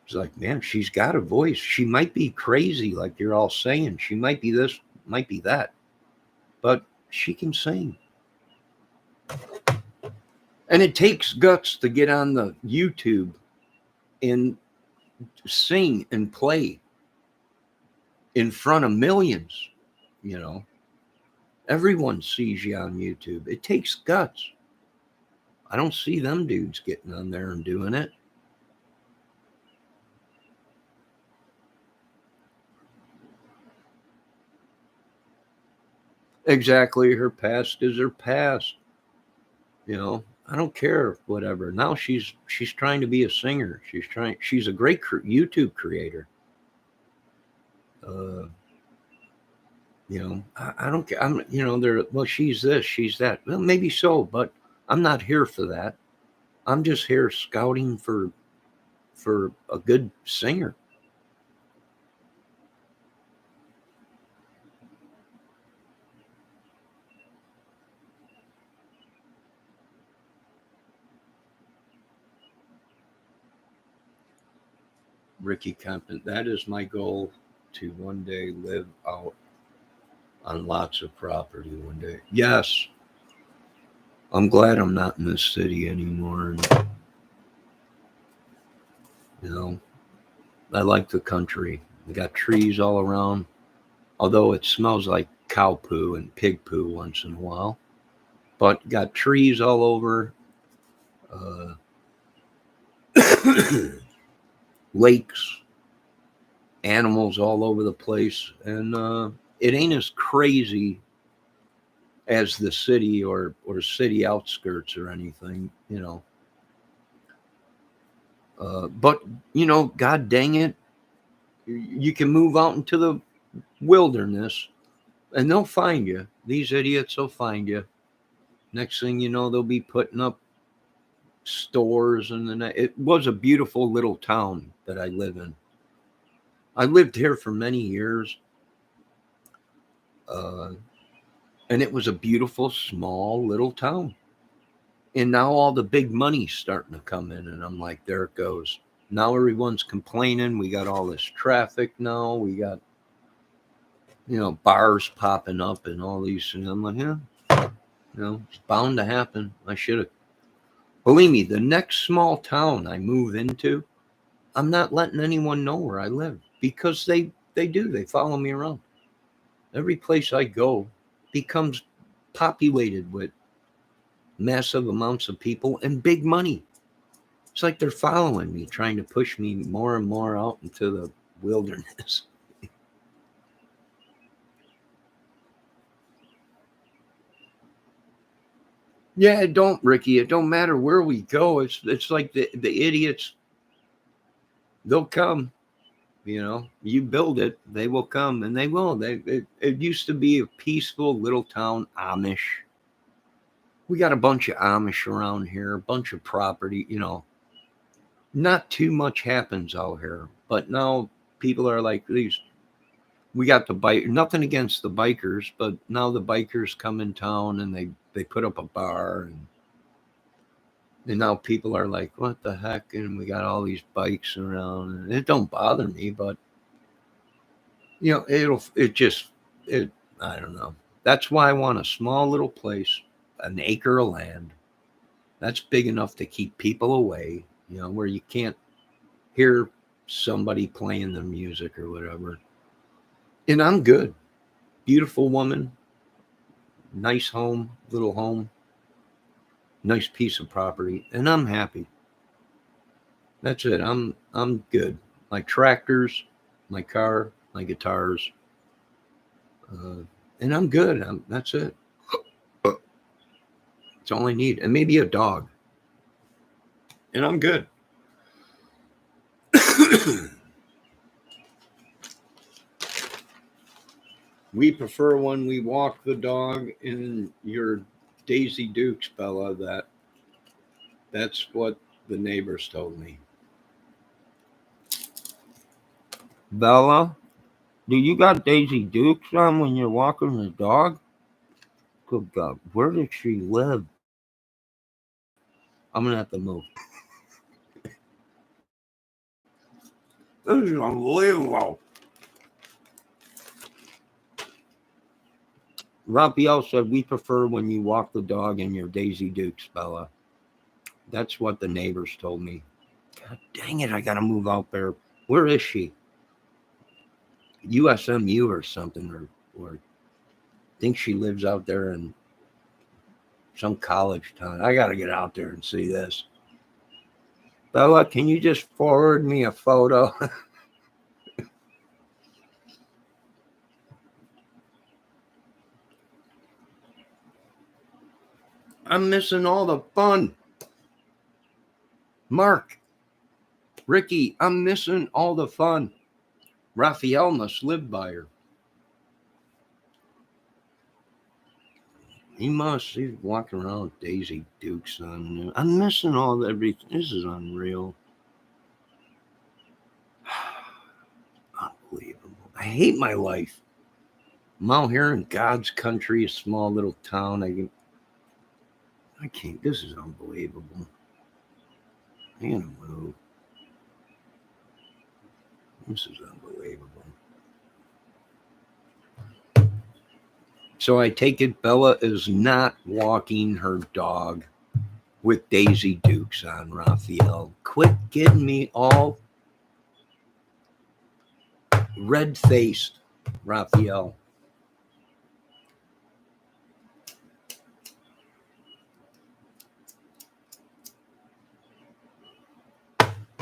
It's like, man, she's got a voice. She might be crazy, like you're all saying. She might be this, might be that, but she can sing. And it takes guts to get on the YouTube and sing and play in front of millions. Everyone sees you on YouTube. It takes guts. I don't see them dudes getting on there and doing it. Exactly. Her past is her past. I don't care, whatever. Now she's trying to be a singer. She's a great YouTube creator. Uh, I don't care. Well, she's this, she's that. Well, maybe so, but I'm not here for that. I'm just here scouting for a good singer. Ricky Kempton, that is my goal, to one day live out on lots of property one day. Yes, I'm glad I'm not in this city anymore. And, you know, I like the country. We got trees all around, although it smells like cow poo and pig poo once in a while. But got trees all over, uh, lakes, animals all over the place, and it ain't as crazy as the city or city outskirts or anything, but God dang it, you can move out into the wilderness and they'll find you. These idiots will find you. Next thing you know, they'll be putting up stores, and then it was a beautiful little town that I live in. I lived here for many years, uh, and it was a beautiful small little town. And now all the big money's starting to come in, and I'm like, there it goes. Now everyone's complaining. We got all this traffic now. We got, bars popping up and all these. And I'm like, yeah, it's bound to happen. I should have. Believe me, the next small town I move into, I'm not letting anyone know where I live, because they do. They follow me around. Every place I go becomes populated with massive amounts of people and big money. It's like they're following me, trying to push me more and more out into the wilderness. Yeah, it don't, Ricky. It don't matter where we go. It's like the idiots. They'll come. You build it, they will come, and they will. It used to be a peaceful little town, Amish. We got a bunch of Amish around here, a bunch of property. Not too much happens out here, but now people are like these. We got the bike. Nothing against the bikers, but now the bikers come in town and they put up a bar, and now people are like, what the heck? And we got all these bikes around, and it don't bother me, but it I don't know. That's why I want a small little place, an acre of land. That's big enough to keep people away, where you can't hear somebody playing the music or whatever. And I'm good. Beautiful woman, nice home, little home, nice piece of property, and I'm happy. That's it. I'm good. My tractors, my car, my guitars, uh, and I'm good. That's it. It's all I need, and maybe a dog, and I'm good. We prefer when we walk the dog in your Daisy Dukes, Bella. That's what the neighbors told me. Bella, do you got Daisy Dukes on when you're walking the dog? Good God, where did she live? I'm gonna have to move. This is unbelievable. Raphael said we prefer when you walk the dog in your Daisy Dukes, Bella. That's what the neighbors told me. God dang it, I gotta move out there. Where is she? USMU or something, or I think she lives out there in some college town. I gotta get out there and see this. Bella, can you just forward me a photo? I'm missing all the fun. Mark, Ricky, I'm missing all the fun. Raphael must live by her. He must. He's walking around with Daisy Dukes on. I'm missing all everything. This is unreal. Unbelievable. I hate my life. I'm out here in God's country, a small little town. I can't. This is unbelievable. I gotta move. This is unbelievable. So I take it Bella is not walking her dog with Daisy Dukes on, Raphael. Quit getting me all red-faced, Raphael.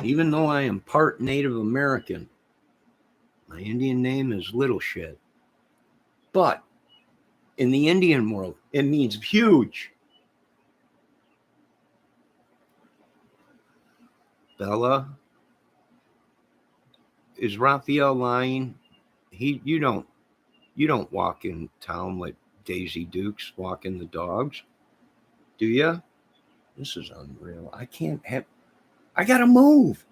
Even though I am part Native American, my Indian name is Little Shit. But in the Indian world, it means huge. Bella, is Raphael lying? You don't walk in town with Daisy Dukes walking the dogs, do you? This is unreal. I gotta move.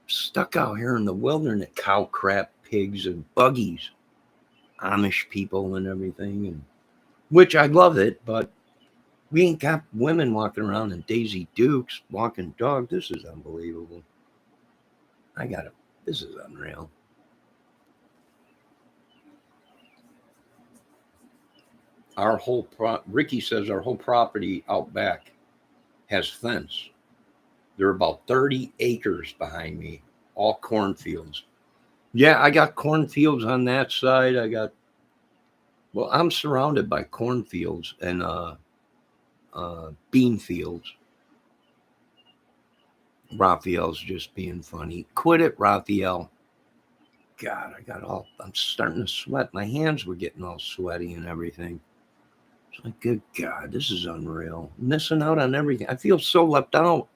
Stuck out here in the wilderness, cow crap, pigs, and buggies, Amish people and everything, and which I love it, but we ain't got women walking around in Daisy Dukes walking dog. This is unbelievable. This is unreal. Ricky says our whole property out back has fence. There are about 30 acres behind me, all cornfields. Yeah, I got cornfields on that side. I'm surrounded by cornfields and bean fields. Raphael's just being funny. Quit it, Raphael. God, I'm starting to sweat. My hands were getting all sweaty and everything. It's like, good God, this is unreal. Missing out on everything. I feel so left out.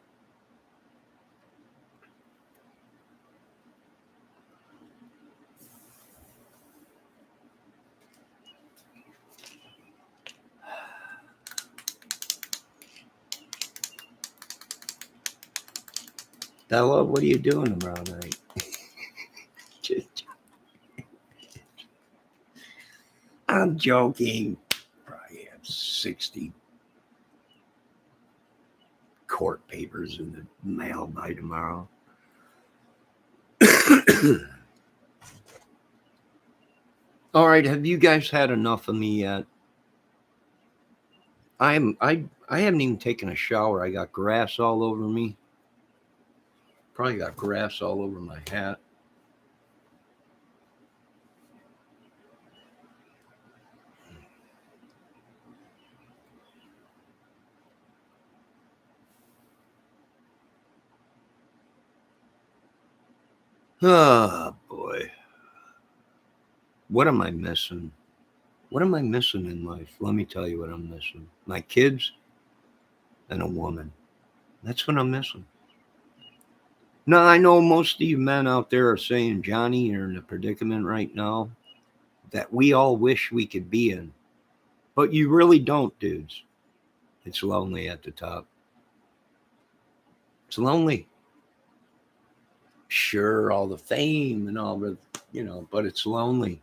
Bella, what are you doing tomorrow night? I'm joking. Probably have 60 court papers in the mail by tomorrow. All right, have you guys had enough of me yet? I haven't even taken a shower. I got grass all over me. Probably got grass all over my hat. Oh boy. What am I missing? What am I missing in life? Let me tell you what I'm missing. My kids and a woman. That's what I'm missing. Now, I know most of you men out there are saying, Johnny, you're in a predicament right now that we all wish we could be in. But you really don't, dudes. It's lonely at the top. It's lonely. Sure, all the fame and all the, but it's lonely.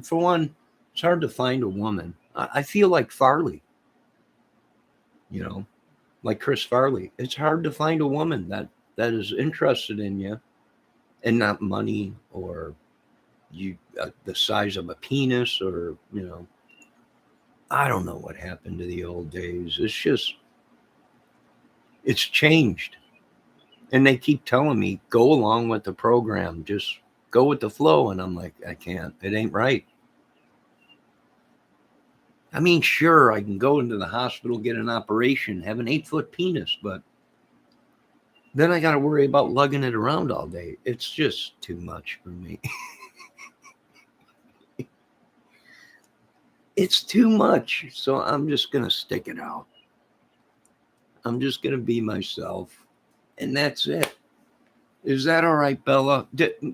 For one, it's hard to find a woman. I feel like Farley, like Chris Farley. It's hard to find a woman that is interested in you and not money or the size of a penis or, I don't know what happened to the old days. It's changed. And they keep telling me, go along with the program, just go with the flow. And I'm like, I can't, it ain't right. I mean, sure, I can go into the hospital, get an operation, have an 8-foot penis, but then I got to worry about lugging it around all day. It's just too much for me. It's too much. So I'm just going to stick it out. I'm just going to be myself. And that's it. Is that all right, Bella?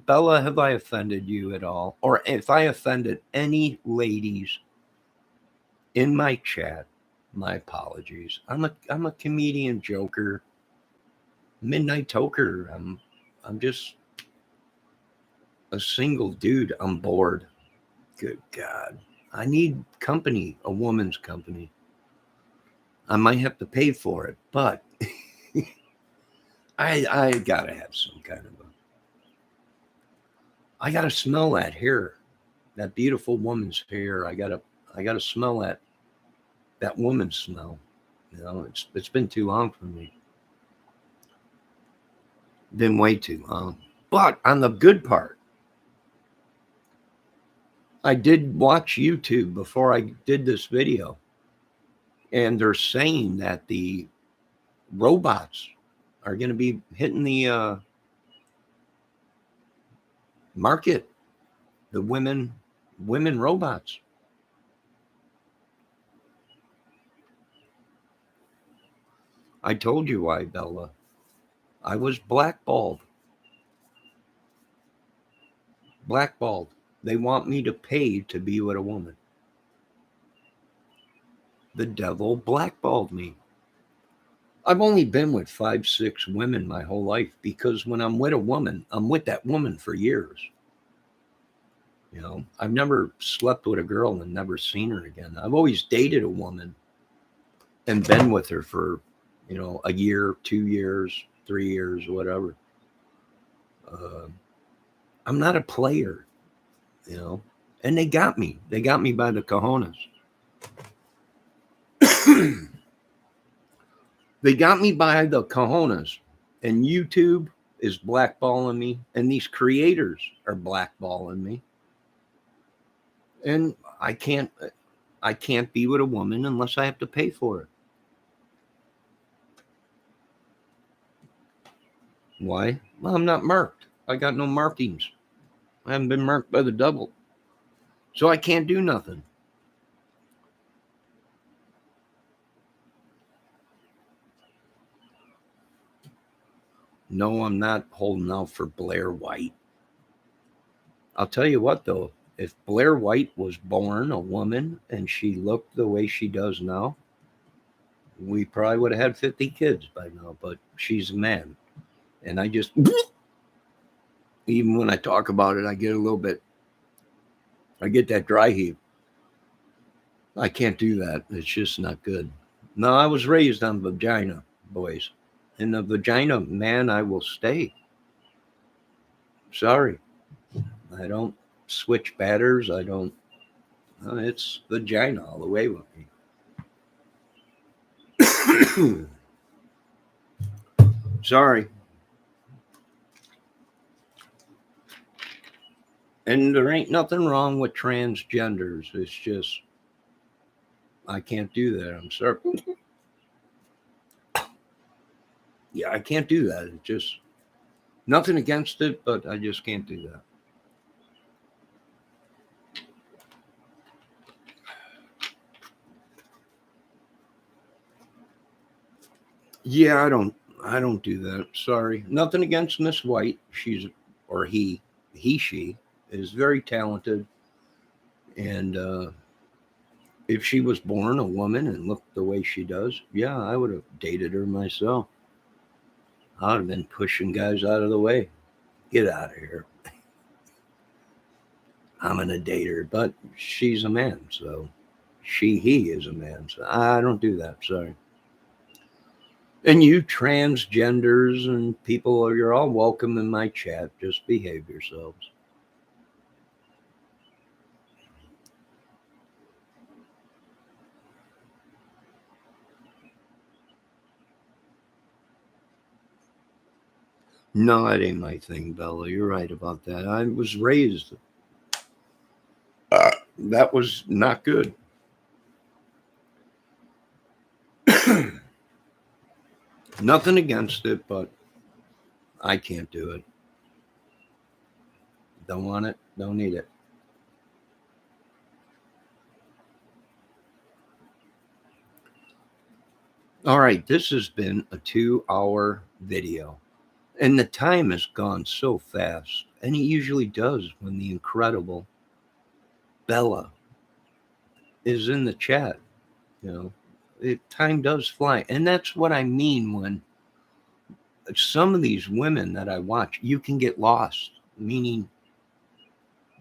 Bella, have I offended you at all? Or if I offended any ladies in my chat, my apologies. I'm a comedian joker, midnight toker. I'm just a single dude. I'm bored. Good God. I need company, a woman's company. I might have to pay for it, but I gotta have some kind of I gotta smell that hair, that beautiful woman's hair. I gotta smell that woman's smell. You know, it's been too long for me. Been way too long. But on the good part, I did watch YouTube before I did this video, and they're saying that the robots are going to be hitting the market, the women robots. I told you why, Bella. I was blackballed. Blackballed. They want me to pay to be with a woman. The devil blackballed me. I've only been with 5, 6 women my whole life because when I'm with a woman, I'm with that woman for years. You know, I've never slept with a girl and never seen her again. I've always dated a woman and been with her for, you know, a year, 2 years, 3 years, whatever. I'm not a player, you know, and they got me. They got me by the cojones. They got me by the cojones, and YouTube is blackballing me, and these creators are blackballing me, and I can't be with a woman unless I have to pay for it. Why? Well, I'm not marked. I got no markings. I haven't been marked by the devil, so I can't do nothing. No, I'm not holding out for Blair White. I'll tell you what, though, if Blair White was born a woman and she looked the way she does now, we probably would have had 50 kids by now, but she's a man. And I just, even when I talk about it, I get a little bit, I get that dry heave. I can't do that. It's just not good. No, I was raised on vagina, boys. In the vagina, man, I will stay. Sorry. I don't switch batters. I don't. It's vagina all the way with me. Sorry. And there ain't nothing wrong with transgenders. It's just, I can't do that. I'm sorry. Yeah, I can't do that. It's just nothing against it, but I just can't do that. Yeah, I don't do that. Sorry. Nothing against Miss White. She's, or she is very talented. And if she was born a woman and looked the way she does, yeah, I would have dated her myself. I would have been pushing guys out of the way. Get out of here. I'm gonna date her, but she's a man, so he is a man. So I don't do that. Sorry. And you transgenders and people, you're all welcome in my chat. Just behave yourselves. No, that ain't my thing, Bella. You're right about that. I was raised. That was not good. Nothing against it, but I can't do it. Don't want it. Don't need it. All right, this has been a 2-hour video, and the time has gone so fast, and it usually does when the incredible Bella is in the chat. Time does fly, and that's what I mean when some of these women that I watch, you can get lost, meaning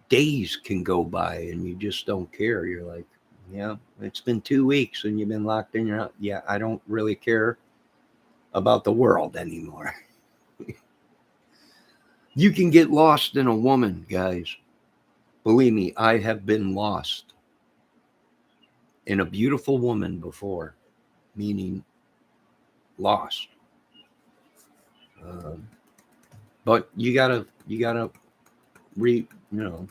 days can go by and you just don't care. You're like, yeah, it's been 2 weeks and you've been locked in your house. Yeah, I don't really care about the world anymore. You can get lost in a woman, guys. Believe me, I have been lost in a beautiful woman before, meaning lost. But you gotta you know,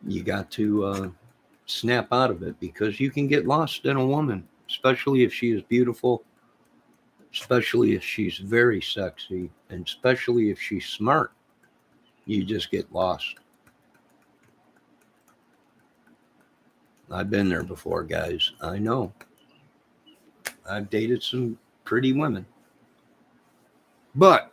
you got to snap out of it, because you can get lost in a woman, especially if she is beautiful, especially if she's very sexy, and especially if she's smart. You just get lost. I've been there before, guys. I know. I've dated some pretty women. But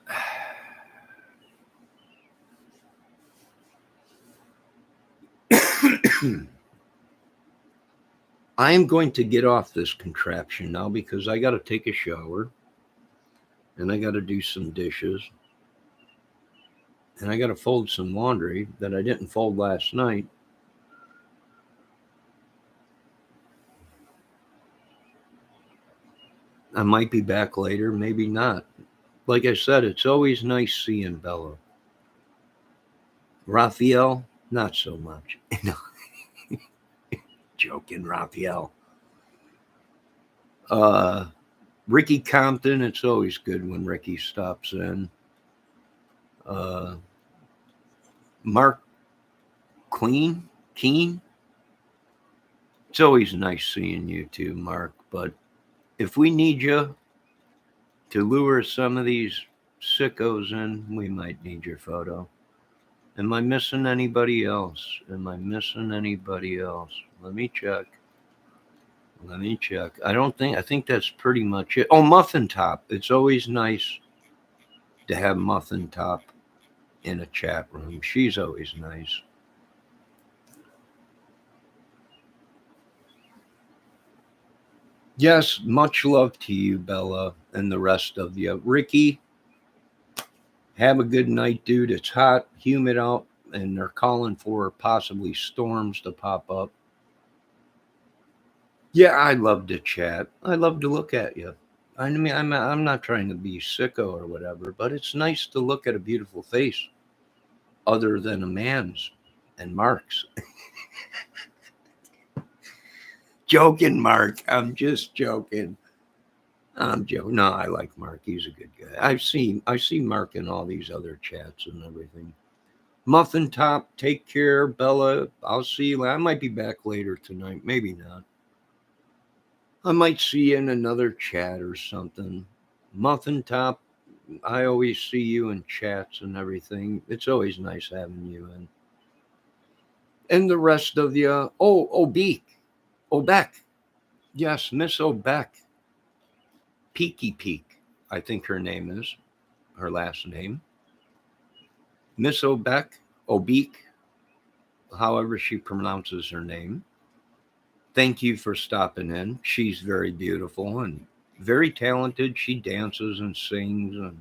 I am going to get off this contraption now, because I got to take a shower and I got to do some dishes and I got to fold some laundry that I didn't fold last night. I might be back later, maybe not. Like I said, it's always nice seeing Bella. Raphael, not so much. Joking, Raphael. Ricky Compton, it's always good when Ricky stops in. Mark Keen, it's always nice seeing you too, Mark. But if we need you to lure some of these sickos in, we might need your photo. Am I missing anybody else? Let me check. I think that's pretty much it. Oh, Muffin Top. It's always nice to have Muffin Top in a chat room. She's always nice. Yes, much love to you, Bella, and the rest of you. Ricky, have a good night, dude. It's hot, humid out, and they're calling for possibly storms to pop up. Yeah, I love to chat. I love to look at you. I mean, I'm not trying to be sicko or whatever, but it's nice to look at a beautiful face other than a man's and Mark's. Joking, Mark. I'm just joking. I'm joking. No, I like Mark. He's a good guy. I see Mark in all these other chats and everything. Muffin Top, take care, Bella. I'll see you. I might be back later tonight. Maybe not. I might see you in another chat or something. Muffin Top, I always see you in chats and everything. It's always nice having you in. And the rest of you. Oh, Obeck. Yes, Miss Obeck. Peaky Peak, I think her name is. Her last name. Miss Obeek, however she pronounces her name. Thank you for stopping in. She's very beautiful and very talented. She dances and sings,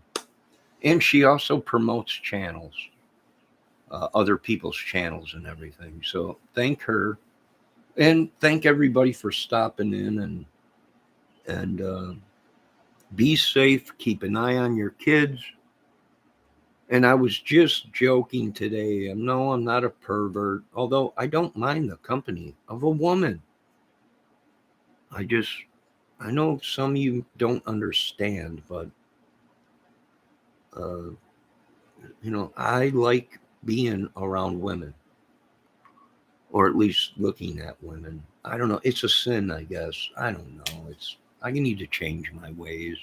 and she also promotes channels, other people's channels and everything. So thank her, and thank everybody for stopping in, and be safe. Keep an eye on your kids. And I was just joking today. No, I'm not a pervert, although I don't mind the company of a woman. I know some of you don't understand, but, I like being around women, or at least looking at women. I don't know. It's a sin, I guess. I don't know. I need to change my ways.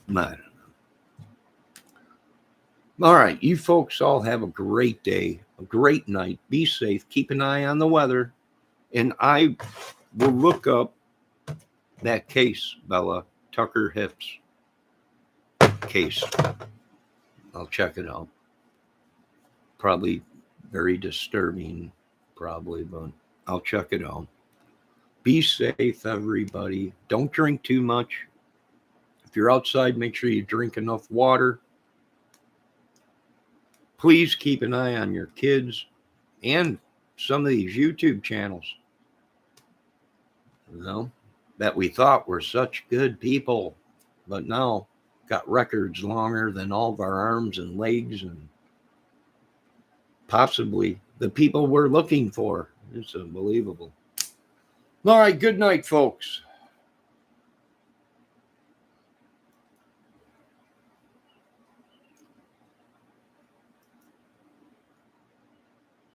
I don't know. All right. You folks all have a great day, a great night. Be safe. Keep an eye on the weather. And I we'll look up that case, Bella, Tucker Hips case. I'll check it out. Probably very disturbing, probably, but I'll check it out. Be safe, everybody. Don't drink too much. If you're outside, make sure you drink enough water. Please keep an eye on your kids and some of these YouTube channels, you know, that we thought were such good people, but now got records longer than all of our arms and legs and possibly the people we're looking for. It's unbelievable. All right, good night, folks.